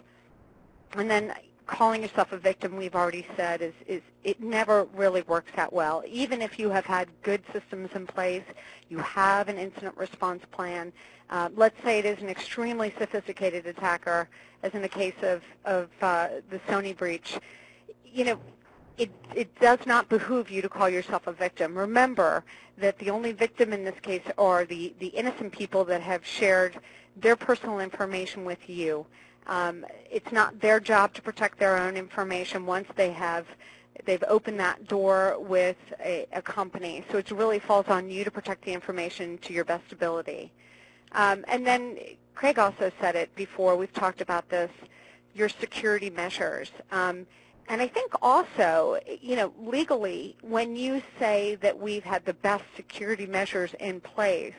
And then calling yourself a victim, we've already said, is it never really works out well. Even if you have had good systems in place, you have an incident response plan. Let's say it is an extremely sophisticated attacker, as in the case of the Sony breach. it does not behoove you to call yourself a victim. Remember that the only victim in this case are the innocent people that have shared their personal information with you. It's not their job to protect their own information once they've opened that door with a company. So it really falls on you to protect the information to your best ability. And then Craig also said it before, we've talked about this, your security measures. And I think also, legally, when you say that we've had the best security measures in place,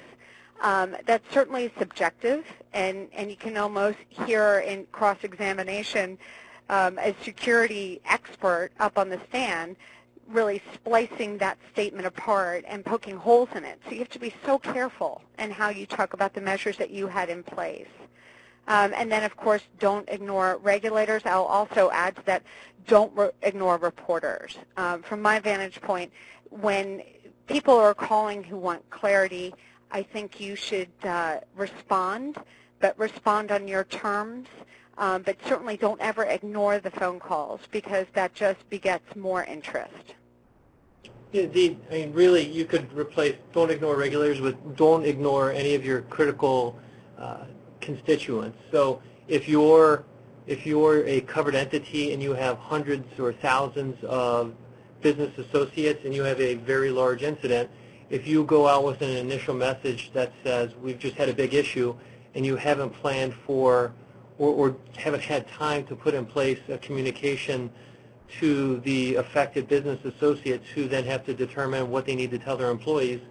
that's certainly subjective, and you can almost hear in cross-examination a security expert up on the stand really splicing that statement apart and poking holes in it. So you have to be so careful in how you talk about the measures that you had in place. And then, of course, don't ignore regulators. I'll also add to that, don't ignore reporters. From my vantage point, when people are calling who want clarity, I think you should respond, but respond on your terms. But certainly don't ever ignore the phone calls, because that just begets more interest. Yeah, really, you could replace don't ignore regulators with don't ignore any of your critical constituents. So if you're a covered entity and you have hundreds or thousands of business associates and you have a very large incident, if you go out with an initial message that says we've just had a big issue and you haven't planned for or haven't had time to put in place a communication to the affected business associates who then have to determine what they need to tell their employees,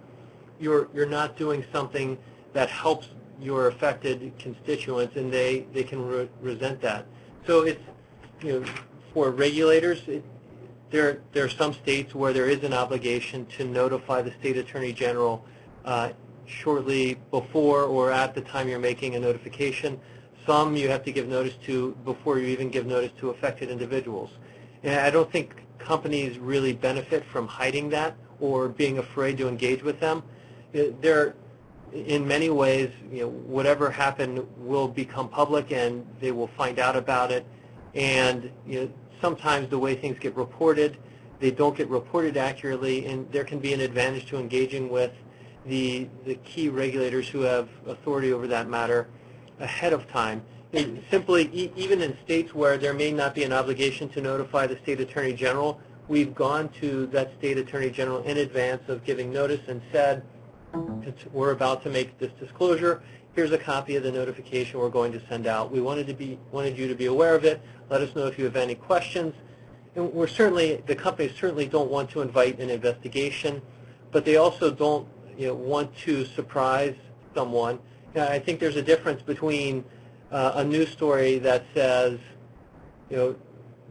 you're not doing something that helps your affected constituents, and they can resent that. So it's, for regulators, there are some states where there is an obligation to notify the state attorney general shortly before or at the time you're making a notification. Some you have to give notice to before you even give notice to affected individuals. And I don't think companies really benefit from hiding that or being afraid to engage with them. In many ways, whatever happened will become public, and they will find out about it. And sometimes the way things get reported, they don't get reported accurately, and there can be an advantage to engaging with the key regulators who have authority over that matter ahead of time. Simply, even in states where there may not be an obligation to notify the state attorney general, we've gone to that state attorney general in advance of giving notice and said, we're about to make this disclosure. Here's a copy of the notification we're going to send out. We wanted you to be aware of it. Let us know if you have any questions. And the companies certainly don't want to invite an investigation, but they also don't want to surprise someone. I think there's a difference between a news story that says,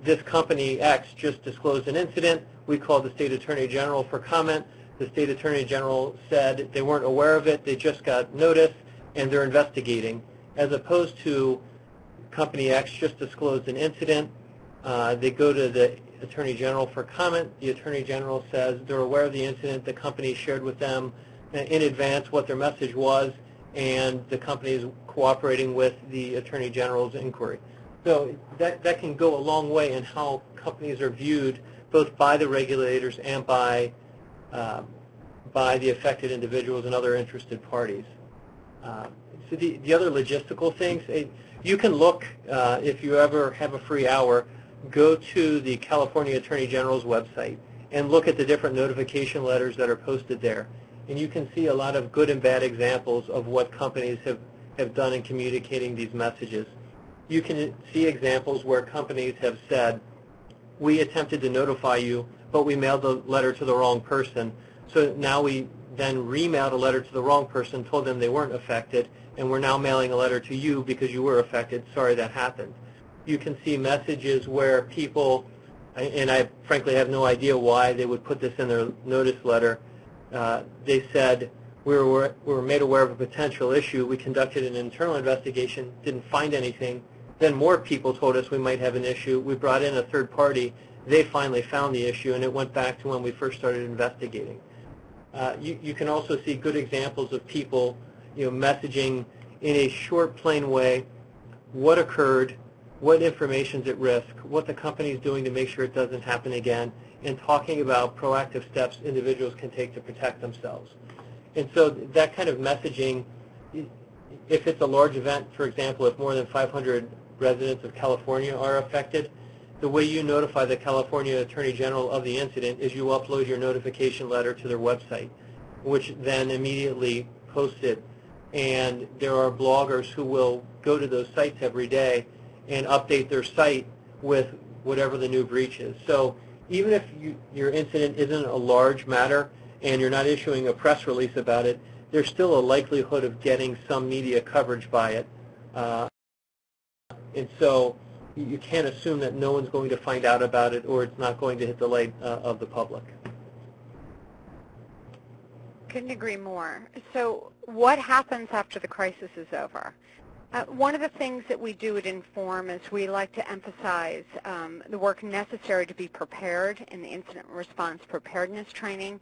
this company X just disclosed an incident. We called the state attorney general for comment. The state attorney general said they weren't aware of it. They just got notice, and they're investigating, as opposed to company X just disclosed an incident. They go to the attorney general for comment. The attorney general says they're aware of the incident. The company shared with them in advance what their message was, and the company is cooperating with the attorney general's inquiry. So that can go a long way in how companies are viewed, both by the regulators and by the affected individuals and other interested parties. So the other logistical things, you can look, if you ever have a free hour, go to the California Attorney General's website and look at the different notification letters that are posted there. And you can see a lot of good and bad examples of what companies have done in communicating these messages. You can see examples where companies have said, we attempted to notify you, but we mailed the letter to the wrong person. So now we then remailed a letter to the wrong person, told them they weren't affected, and we're now mailing a letter to you because you were affected. Sorry that happened. You can see messages where people, and I frankly have no idea why they would put this in their notice letter. They said, we were made aware of a potential issue. We conducted an internal investigation, didn't find anything. Then more people told us we might have an issue. We brought in a third party. They finally found the issue, and it went back to when we first started investigating. You can also see good examples of people messaging in a short, plain way what occurred, what information's at risk, what the company's doing to make sure it doesn't happen again, and talking about proactive steps individuals can take to protect themselves. And so that kind of messaging, if it's a large event, for example, if more than 500 residents of California are affected, the way you notify the California Attorney General of the incident is you upload your notification letter to their website, which then immediately posts it. And there are bloggers who will go to those sites every day and update their site with whatever the new breach is. So even if your incident isn't a large matter and you're not issuing a press release about it, there's still a likelihood of getting some media coverage by it. And so you can't assume that no one's going to find out about it or it's not going to hit the light of the public. Couldn't agree more. So what happens after the crisis is over? One of the things that we do at Inform is we like to emphasize the work necessary to be prepared in the incident response preparedness training,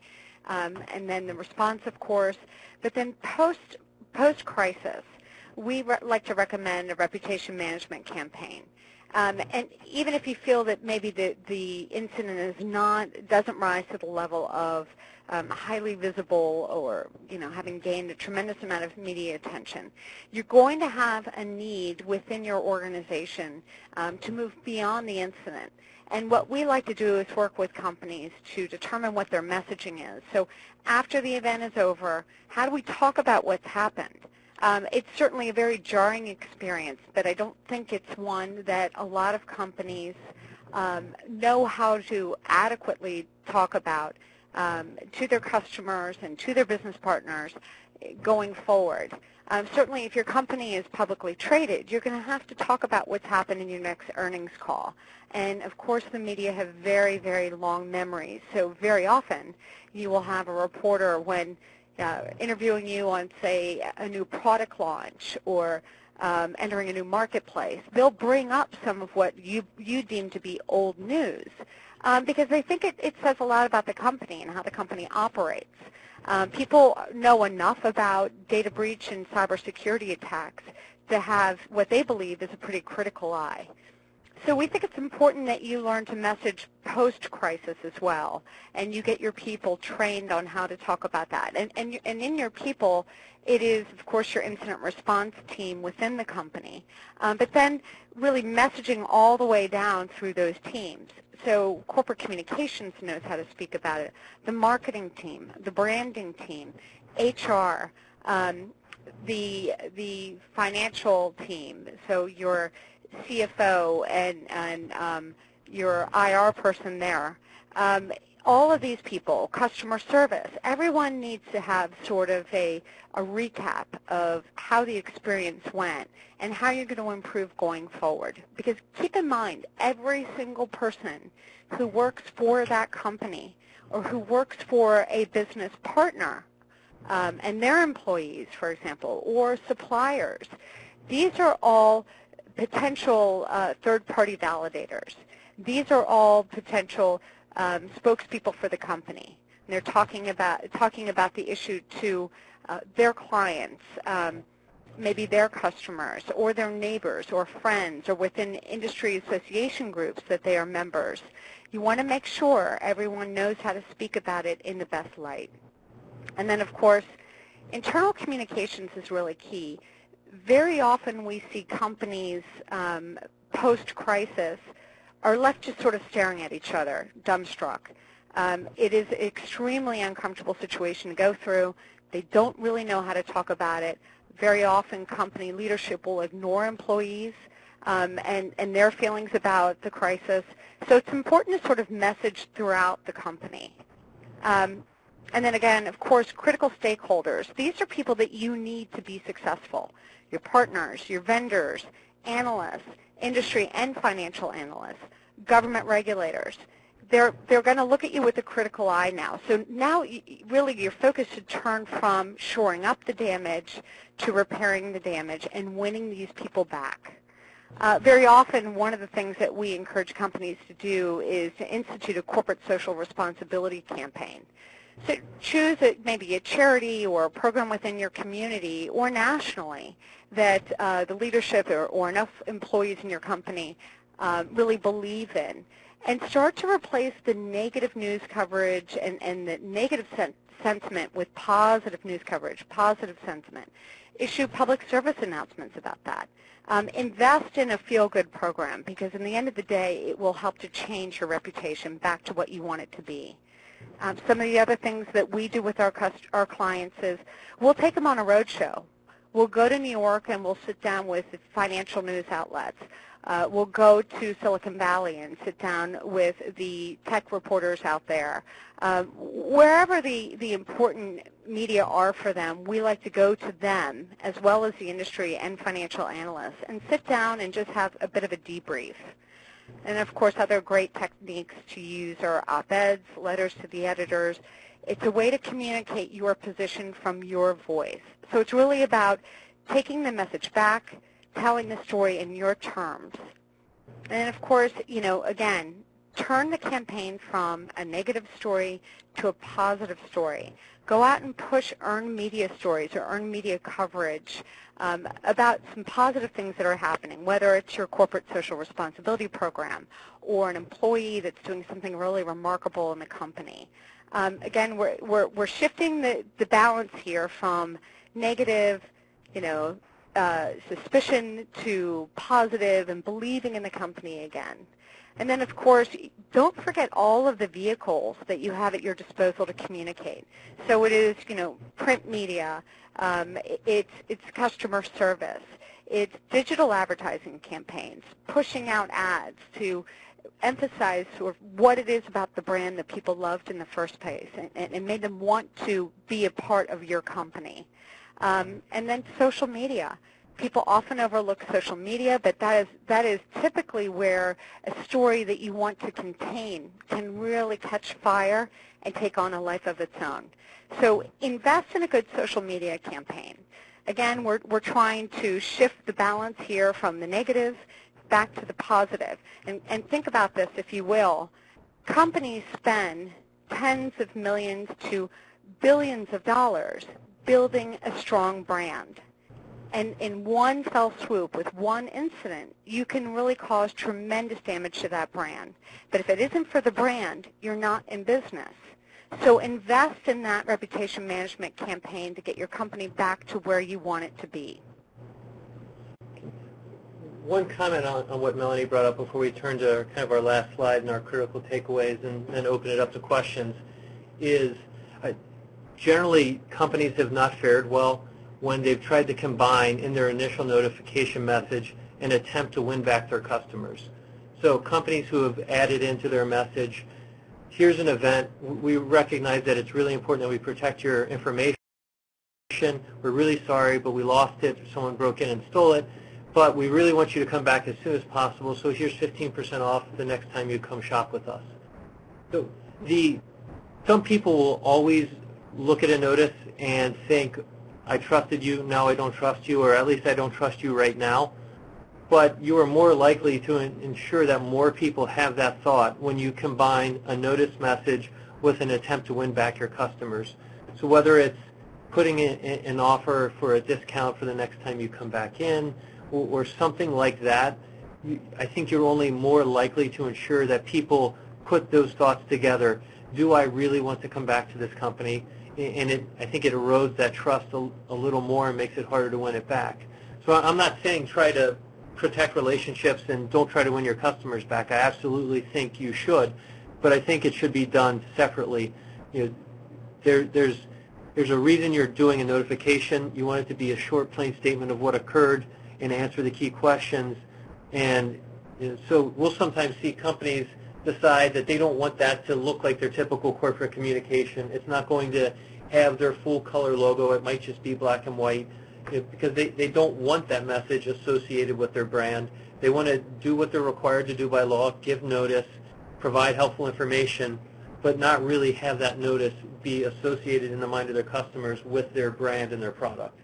and then the response, of course. But then post-crisis, we like to recommend a reputation management campaign. And even if you feel that maybe the incident doesn't rise to the level of highly visible or having gained a tremendous amount of media attention, you're going to have a need within your organization to move beyond the incident. And what we like to do is work with companies to determine what their messaging is. So after the event is over, how do we talk about what's happened? It's certainly a very jarring experience, but I don't think it's one that a lot of companies know how to adequately talk about to their customers and to their business partners going forward. Certainly if your company is publicly traded, you're going to have to talk about what's happened in your next earnings call. And of course the media have very, very long memories, so very often you will have a reporter when interviewing you on, say, a new product launch or entering a new marketplace, they'll bring up some of what you deem to be old news because they think it says a lot about the company and how the company operates. People know enough about data breach and cybersecurity attacks to have what they believe is a pretty critical eye. So we think it's important that you learn to message post-crisis as well, and you get your people trained on how to talk about that. And in your people, it is, of course, your incident response team within the company, but then really messaging all the way down through those teams. So corporate communications knows how to speak about it, the marketing team, the branding team, HR, the financial team, so your CFO and your IR person there. All of these people, customer service, everyone needs to have sort of a recap of how the experience went and how you're going to improve going forward. Because keep in mind, every single person who works for that company or who works for a business partner and their employees, for example, or suppliers, these are all potential third-party validators. These are all potential spokespeople for the company. And they're talking about the issue to their clients, maybe their customers, or their neighbors, or friends, or within industry association groups that they are members. You want to make sure everyone knows how to speak about it in the best light. And then, of course, internal communications is really key. Very often we see companies post-crisis are left just sort of staring at each other, dumbstruck. It is an extremely uncomfortable situation to go through. They don't really know how to talk about it. Very often company leadership will ignore employees and their feelings about the crisis. So it's important to sort of message throughout the company. And then again, of course, critical stakeholders. These are people that you need to be successful. Your partners, your vendors, analysts, industry and financial analysts, government regulators. They're going to look at you with a critical eye now. So now really your focus should turn from shoring up the damage to repairing the damage and winning these people back. Very often one of the things that we encourage companies to do is to institute a corporate social responsibility campaign. So choose maybe a charity or a program within your community or nationally that the leadership or enough employees in your company really believe in, and start to replace the negative news coverage and the negative sentiment with positive news coverage, positive sentiment. Issue public service announcements about that. Invest in a feel-good program, because in the end of the day, it will help to change your reputation back to what you want it to be. Some of the other things that we do with our clients is we'll take them on a road show. We'll go to New York and we'll sit down with financial news outlets. We'll go to Silicon Valley and sit down with the tech reporters out there. Wherever the important media are for them, we like to go to them as well as the industry and financial analysts and sit down and just have a bit of a debrief. And of course, other great techniques to use are op-eds, letters to the editors. It's a way to communicate your position from your voice. So it's really about taking the message back, telling the story in your terms. And of course, you know, again, turn the campaign from a negative story to a positive story. Go out and push earned media stories or earned media coverage about some positive things that are happening, whether it's your corporate social responsibility program or an employee that's doing something really remarkable in the company. Again, we're shifting the balance here from negative, you know, suspicion to positive and believing in the company again. And then, of course, don't forget all of the vehicles that you have at your disposal to communicate. So it is, you know, print media, it's customer service, it's digital advertising campaigns, pushing out ads to emphasize sort of what it is about the brand that people loved in the first place and made them want to be a part of your company. And then social media. People often overlook social media, but that is typically where a story that you want to contain can really catch fire and take on a life of its own. So invest in a good social media campaign. Again, we're trying to shift the balance here from the negative back to the positive. And think about this, if you will. Companies spend tens of millions to billions of dollars building a strong brand. And in one fell swoop, with one incident, you can really cause tremendous damage to that brand. But if it isn't for the brand, you're not in business. So invest in that reputation management campaign to get your company back to where you want it to be. One comment on what Melanie brought up before we turn to kind of our last slide and our critical takeaways and then open it up to questions is generally companies have not fared well when they've tried to combine in their initial notification message an attempt to win back their customers. So companies who have added into their message, here's an event, we recognize that it's really important that we protect your information. We're really sorry, but we lost it, someone broke in and stole it, but we really want you to come back as soon as possible, so here's 15% off the next time you come shop with us. So some people will always look at a notice and think, I trusted you, now I don't trust you, or at least I don't trust you right now. But you are more likely to ensure that more people have that thought when you combine a notice message with an attempt to win back your customers. So whether it's putting in an offer for a discount for the next time you come back in, or something like that, I think you're only more likely to ensure that people put those thoughts together. Do I really want to come back to this company? And I think it erodes that trust a little more and makes it harder to win it back. So I'm not saying try to protect relationships and don't try to win your customers back. I absolutely think you should, but I think it should be done separately. You know, there's a reason you're doing a notification. You want it to be a short, plain statement of what occurred and answer the key questions. And you know, so we'll sometimes see companies decide that they don't want that to look like their typical corporate communication. It's not going to have their full color logo. It might just be black and white, you know, because they don't want that message associated with their brand. They want to do what they're required to do by law, give notice, provide helpful information, but not really have that notice be associated in the mind of their customers with their brand and their product.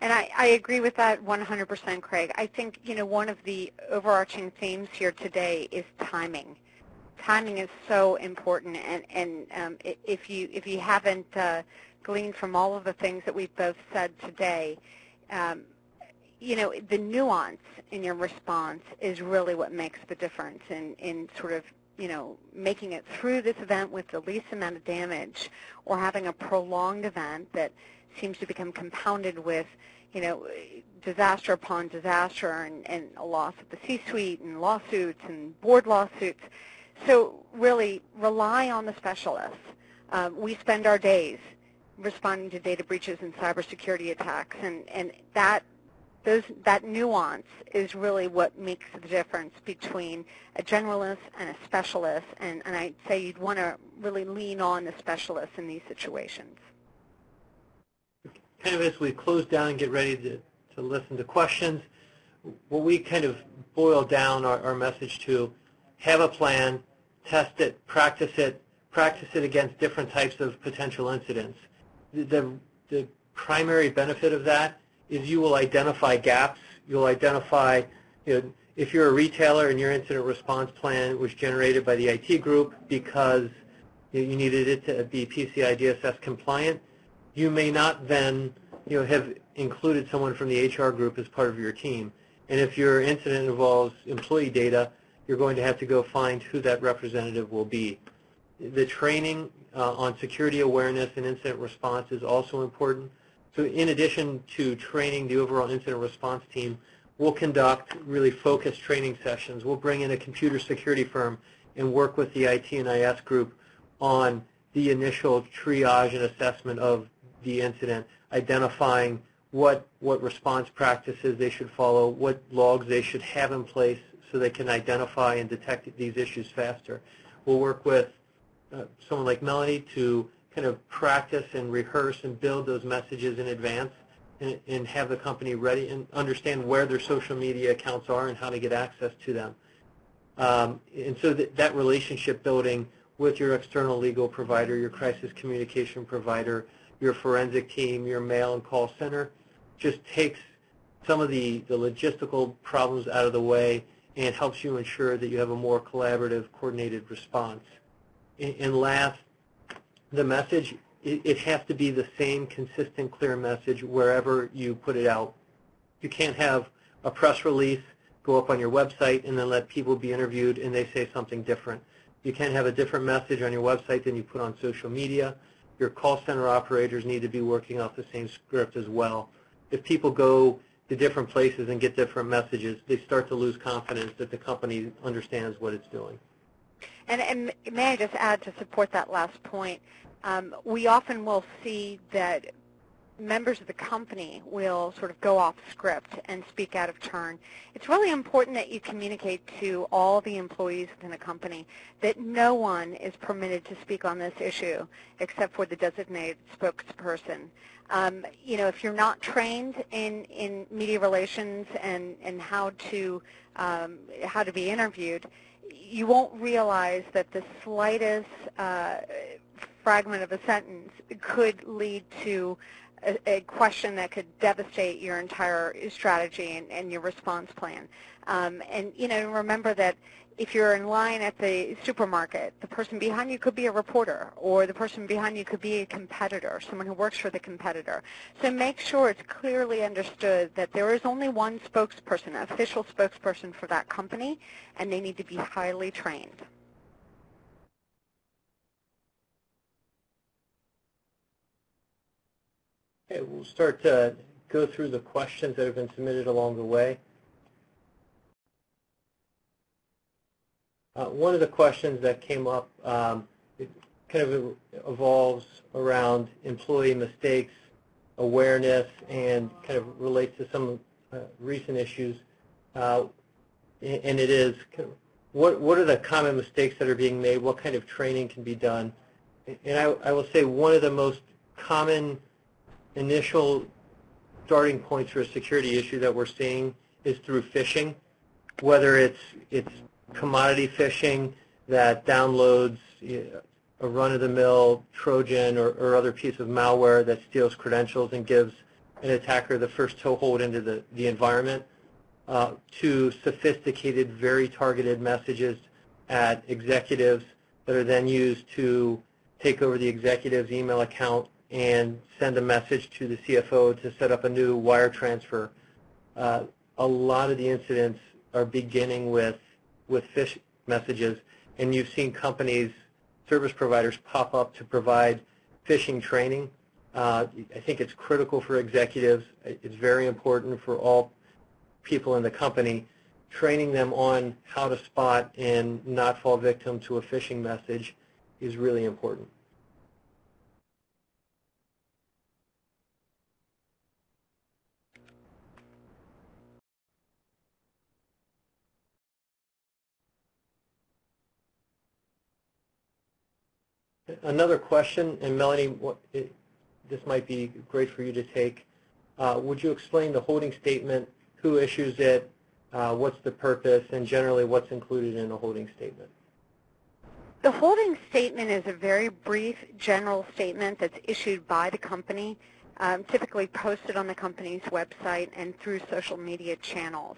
And I agree with that 100%, Craig. I think, you know, one of the overarching themes here today is timing. Timing is so important, and if you haven't gleaned from all of the things that we've both said today, you know, the nuance in your response is really what makes the difference in sort of, you know, making it through this event with the least amount of damage, or having a prolonged event that seems to become compounded with, you know, disaster upon disaster, and a loss of the C-suite and lawsuits and board lawsuits. So really rely on the specialists. We spend our days responding to data breaches and cybersecurity attacks, and that nuance is really what makes the difference between a generalist and a specialist, and I'd say you'd want to really lean on the specialists in these situations. Kind of as we close down and get ready to listen to questions, what we kind of boil down our message to: have a plan, test it, practice it against different types of potential incidents. The primary benefit of that is you will identify gaps. You'll identify, you know, if you're a retailer and your incident response plan was generated by the IT group because you needed it to be PCI DSS compliant, you may not then, you know, have included someone from the HR group as part of your team. And if your incident involves employee data, you're going to have to go find who that representative will be. The training on security awareness and incident response is also important. So in addition to training the overall incident response team, we'll conduct really focused training sessions. We'll bring in a computer security firm and work with the IT and IS group on the initial triage and assessment of the incident, identifying what response practices they should follow, what logs they should have in place so they can identify and detect these issues faster. We'll work with someone like Melanie to kind of practice and rehearse and build those messages in advance, and have the company ready and understand where their social media accounts are and how to get access to them. And so that relationship building with your external legal provider, your crisis communication provider, your forensic team, your mail and call center, just takes some of the logistical problems out of the way and helps you ensure that you have a more collaborative, coordinated response. And last, the message, it has to be the same consistent, clear message wherever you put it out. You can't have a press release go up on your website and then let people be interviewed and they say something different. You can't have a different message on your website than you put on social media. Your call center operators need to be working off the same script as well. If people go to different places and get different messages, they start to lose confidence that the company understands what it's doing. And may I just add to support that last point, we often will see that members of the company will sort of go off script and speak out of turn. It's really important that you communicate to all the employees within the company that no one is permitted to speak on this issue except for the designated spokesperson. You know, if you're not trained in media relations and how to be interviewed, you won't realize that the slightest fragment of a sentence could lead to a question that could devastate your entire strategy and your response plan. And, you know, remember that if you're in line at the supermarket, the person behind you could be a reporter, or the person behind you could be a competitor, someone who works for the competitor. So make sure it's clearly understood that there is only one spokesperson, an official spokesperson for that company, and they need to be highly trained. Okay, we'll start to go through the questions that have been submitted along the way. One of the questions that came up, it kind of evolves around employee mistakes, awareness, and kind of relates to some recent issues. And it is, kind of, what are the common mistakes that are being made? What kind of training can be done? And I will say one of the most common initial starting points for a security issue that we're seeing is through phishing, whether it's commodity phishing that downloads a run-of-the-mill Trojan or other piece of malware that steals credentials and gives an attacker the first toehold into the environment, to sophisticated, very targeted messages at executives that are then used to take over the executive's email account and send a message to the CFO to set up a new wire transfer. A lot of the incidents are beginning with phish messages, and you've seen companies, service providers pop up to provide phishing training. I think it's critical for executives. It's very important for all people in the company. Training them on how to spot and not fall victim to a phishing message is really important. Another question, and Melanie, this might be great for you to take. Would you explain the holding statement, who issues it, what's the purpose, and generally what's included in a holding statement? The holding statement is a very brief general statement that's issued by the company, typically posted on the company's website and through social media channels.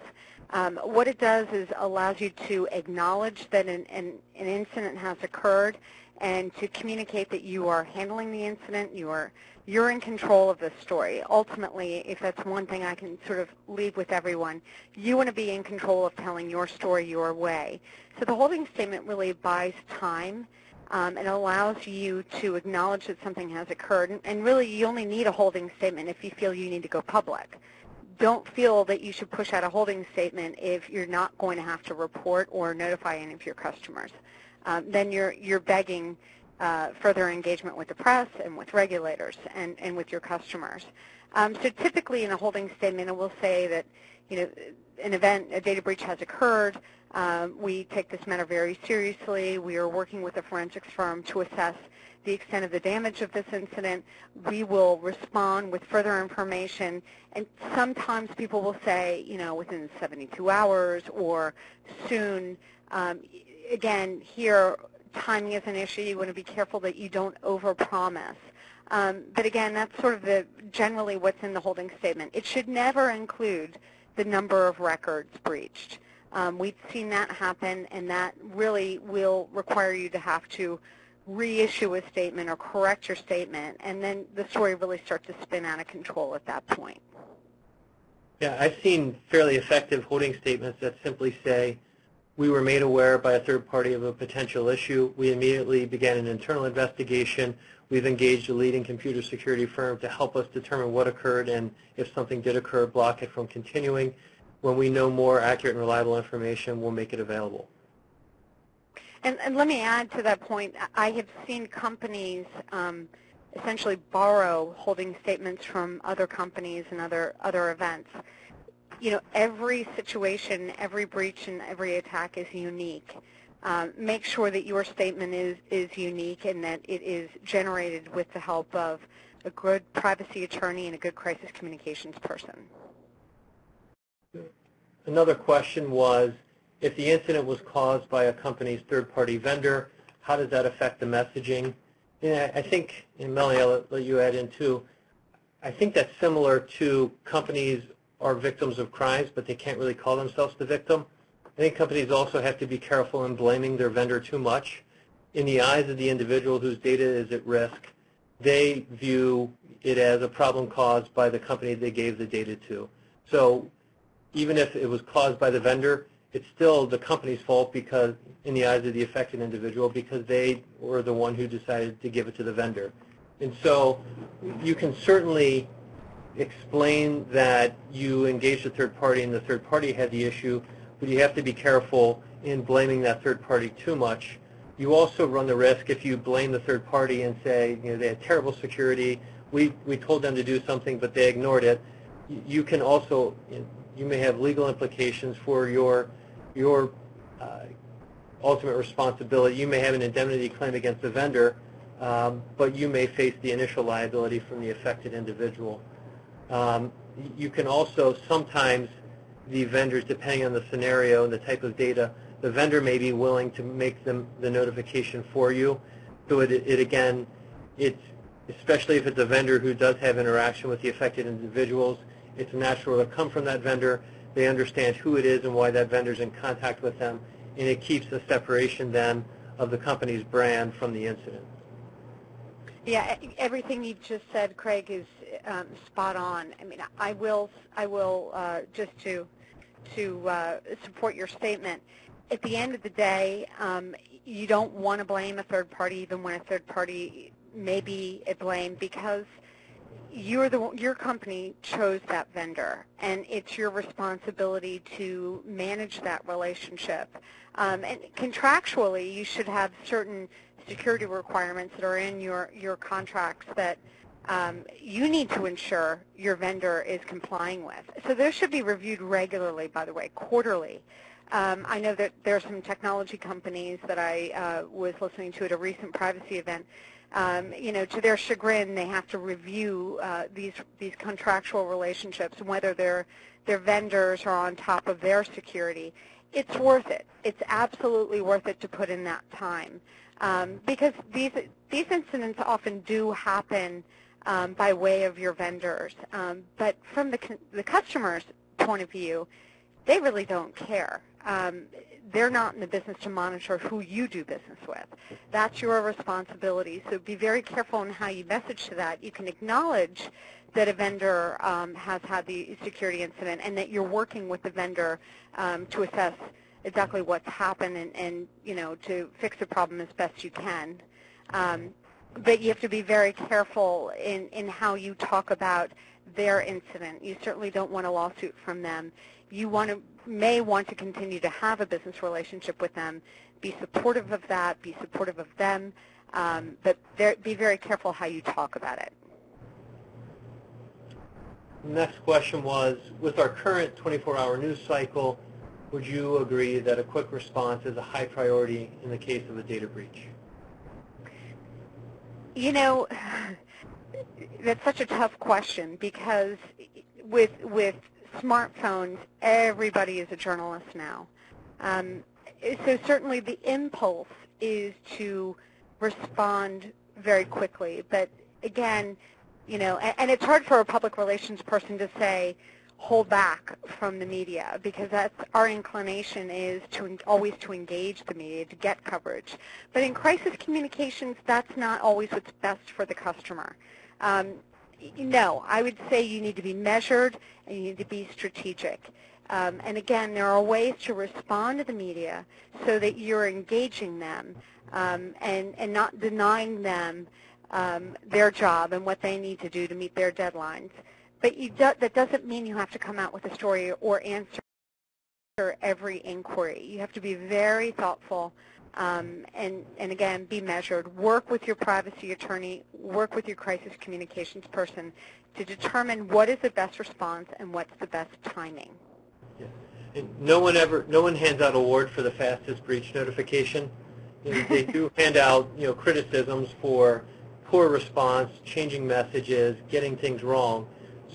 What it does is allows you to acknowledge that an incident has occurred and to communicate that you are handling the incident, you're in control of the story. Ultimately, if that's one thing I can sort of leave with everyone, you want to be in control of telling your story your way. So the holding statement really buys time and allows you to acknowledge that something has occurred. And really, you only need a holding statement if you feel you need to go public. Don't feel that you should push out a holding statement if you're not going to have to report or notify any of your customers. Then you're begging further engagement with the press and with regulators and with your customers. So typically in a holding statement, it will say that, you know, an event, a data breach has occurred. We take this matter very seriously. We are working with a forensics firm to assess the extent of the damage of this incident. We will respond with further information, and sometimes people will say, you know, within 72 hours or soon. Again, here, timing is an issue. You want to be careful that you don't overpromise. But again, that's sort of generally what's in the holding statement. It should never include the number of records breached. We've seen that happen, and that really will require you to have to reissue a statement or correct your statement, and then the story really starts to spin out of control at that point. Yeah, I've seen fairly effective holding statements that simply say, we were made aware by a third party of a potential issue. We immediately began an internal investigation. We've engaged a leading computer security firm to help us determine what occurred, and if something did occur, block it from continuing. When we know more accurate and reliable information, we'll make it available. And let me add to that point. I have seen companies essentially borrow holding statements from other companies and other events. You know, every situation, every breach, and every attack is unique. Make sure that your statement is unique and that it is generated with the help of a good privacy attorney and a good crisis communications person. Another question was, if the incident was caused by a company's third-party vendor, how does that affect the messaging? Yeah, I think, and Melanie, I'll let you add in too, I think that's similar to companies are victims of crimes, but they can't really call themselves the victim. I think companies also have to be careful in blaming their vendor too much. In the eyes of the individual whose data is at risk, they view it as a problem caused by the company they gave the data to. So even if it was caused by the vendor, it's still the company's fault because, in the eyes of the affected individual, because they were the one who decided to give it to the vendor. And so you can certainly explain that you engaged a third party and the third party had the issue, but you have to be careful in blaming that third party too much. You also run the risk if you blame the third party and say, you know, they had terrible security, we told them to do something but they ignored it. You can also, you may have legal implications for your ultimate responsibility. You may have an indemnity claim against the vendor, but you may face the initial liability from the affected individual. You can also, sometimes the vendors, depending on the scenario and the type of data, the vendor may be willing to make the notification for you. So again, especially if it's a vendor who does have interaction with the affected individuals, it's natural to come from that vendor. They understand who it is and why that vendor's in contact with them, and it keeps a separation then of the company's brand from the incident. Yeah, everything you just said, Craig, is spot on. I mean, I will just to support your statement. At the end of the day, you don't want to blame a third party, even when a third party may be at blame, because your company chose that vendor, and it's your responsibility to manage that relationship. And contractually, you should have certain security requirements that are in your contracts that you need to ensure your vendor is complying with. So those should be reviewed regularly, by the way, quarterly. I know that there are some technology companies that I was listening to at a recent privacy event. You know, to their chagrin, they have to review these contractual relationships and whether their vendors are on top of their security. It's worth it. It's absolutely worth it to put in that time, because these incidents often do happen by way of your vendors. But from the customer's point of view, they really don't care. They're not in the business to monitor who you do business with. That's your responsibility. So be very careful in how you message to that. You can acknowledge that a vendor has had the security incident and that you're working with the vendor to assess exactly what's happened and you know, to fix the problem as best you can. But you have to be very careful in how you talk about their incident. You certainly don't want a lawsuit from them. You may want to continue to have a business relationship with them. Be supportive of that. Be supportive of them. But be very careful how you talk about it. The next question was, with our current 24-hour news cycle, would you agree that a quick response is a high priority in the case of a data breach? You know, that's such a tough question, because with smartphones, everybody is a journalist now. So certainly the impulse is to respond very quickly. But again, you know, and it's hard for a public relations person to say, hold back from the media, because that's our inclination is to always to engage the media, to get coverage. But in crisis communications, that's not always what's best for the customer. No, I would say you need to be measured and you need to be strategic. And again, there are ways to respond to the media so that you're engaging them and not denying them their job and what they need to do to meet their deadlines. But that doesn't mean you have to come out with a story or answer every inquiry. You have to be very thoughtful and again, be measured. Work with your privacy attorney, work with your crisis communications person to determine what is the best response and what's the best timing. Yeah. And no one hands out award for the fastest breach notification. You know, they do hand out, you know, criticisms for poor response, changing messages, getting things wrong.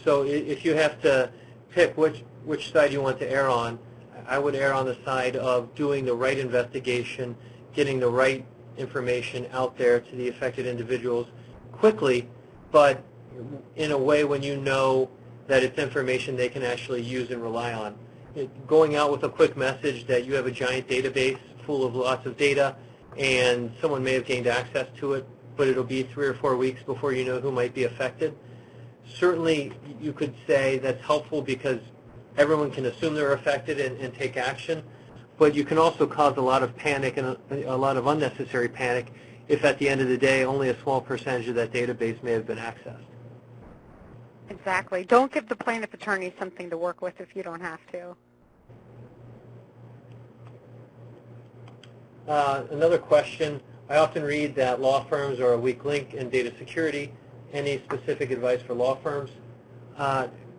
So if you have to pick which side you want to err on, I would err on the side of doing the right investigation, getting the right information out there to the affected individuals quickly, but in a way when you know that it's information they can actually use and rely on. Going out with a quick message that you have a giant database full of lots of data and someone may have gained access to it, but it'll be 3 or 4 weeks before you know who might be affected. Certainly you could say that's helpful because everyone can assume they're affected and take action, but you can also cause a lot of panic and a lot of unnecessary panic if at the end of the day only a small percentage of that database may have been accessed. Exactly. Don't give the plaintiff attorney something to work with if you don't have to. Another question, I often read that law firms are a weak link in data security. Any specific advice for law firms?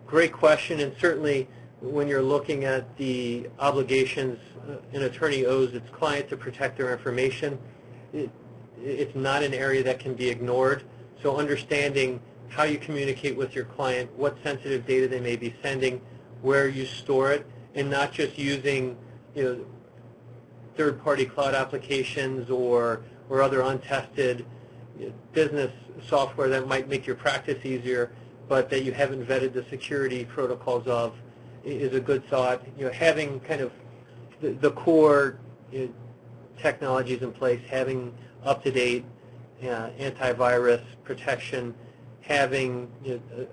Great question, and certainly when you're looking at the obligations an attorney owes its client to protect their information, it's not an area that can be ignored. So understanding how you communicate with your client, what sensitive data they may be sending, where you store it, and not just using, you know, third-party cloud applications or other untested business software that might make your practice easier, but that you haven't vetted the security protocols of, is a good thought. You know, having kind of the core technologies in place, having up-to-date antivirus protection, having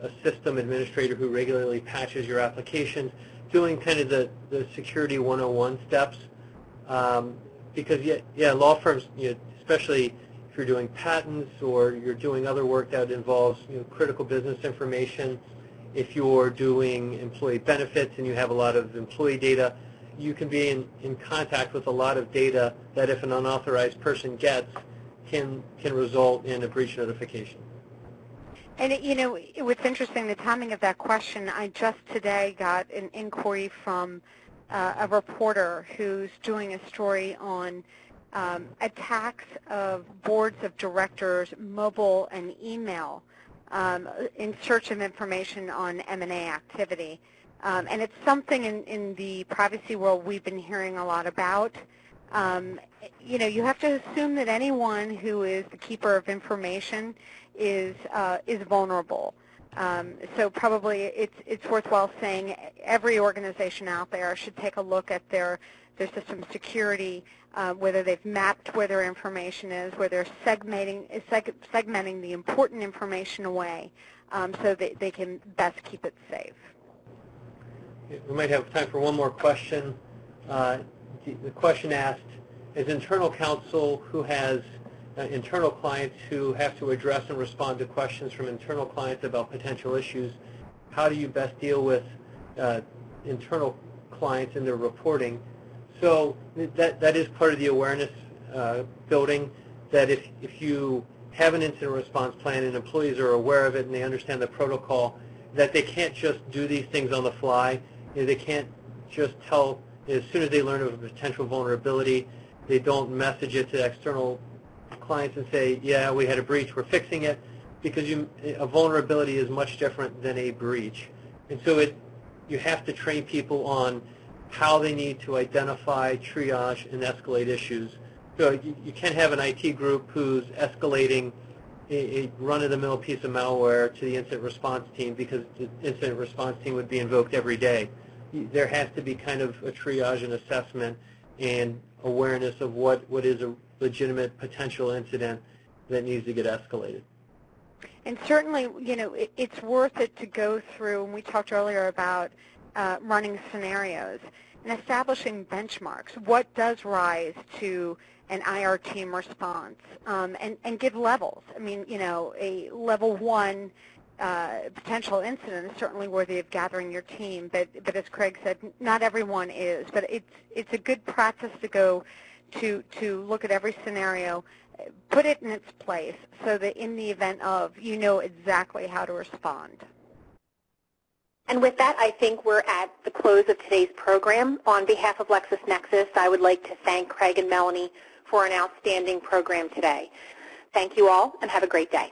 a system administrator who regularly patches your applications, doing kind of the security 101 steps. Because law firms, especially if you're doing patents or you're doing other work that involves critical business information, if you're doing employee benefits and you have a lot of employee data, you can be in contact with a lot of data that if an unauthorized person gets can result in a breach notification. And what's interesting, the timing of that question, I just today got an inquiry from a reporter who's doing a story on attacks of boards of directors, mobile and email, in search of information on M&A activity. And it's something in the privacy world we've been hearing a lot about. You have to assume that anyone who is the keeper of information is vulnerable. So probably it's worthwhile saying every organization out there should take a look at their system security, whether they've mapped where their information is, where they're segmenting the important information away so that they can best keep it safe. We might have time for one more question. The question asked, as internal counsel who has internal clients who have to address and respond to questions from internal clients about potential issues, how do you best deal with internal clients in their reporting? So that is part of the awareness building, that if you have an incident response plan and employees are aware of it and they understand the protocol, that they can't just do these things on the fly. They can't just tell, as soon as they learn of a potential vulnerability, they don't message it to external clients and say, yeah, we had a breach, we're fixing it, because a vulnerability is much different than a breach. And so you have to train people on how they need to identify, triage, and escalate issues. So you can't have an IT group who's escalating a run-of-the-mill piece of malware to the incident response team because the incident response team would be invoked every day. There has to be kind of a triage and assessment and awareness of what is a legitimate potential incident that needs to get escalated. And certainly, it's worth it to go through, and we talked earlier about running scenarios and establishing benchmarks. What does rise to an IR team response, and give levels. I mean, a level 1 potential incident is certainly worthy of gathering your team, but as Craig said, not everyone is. But it's a good practice to go to look at every scenario, put it in its place so that in the event of, you know exactly how to respond. And with that, I think we're at the close of today's program. On behalf of LexisNexis, I would like to thank Craig and Melanie for an outstanding program today. Thank you all, and have a great day.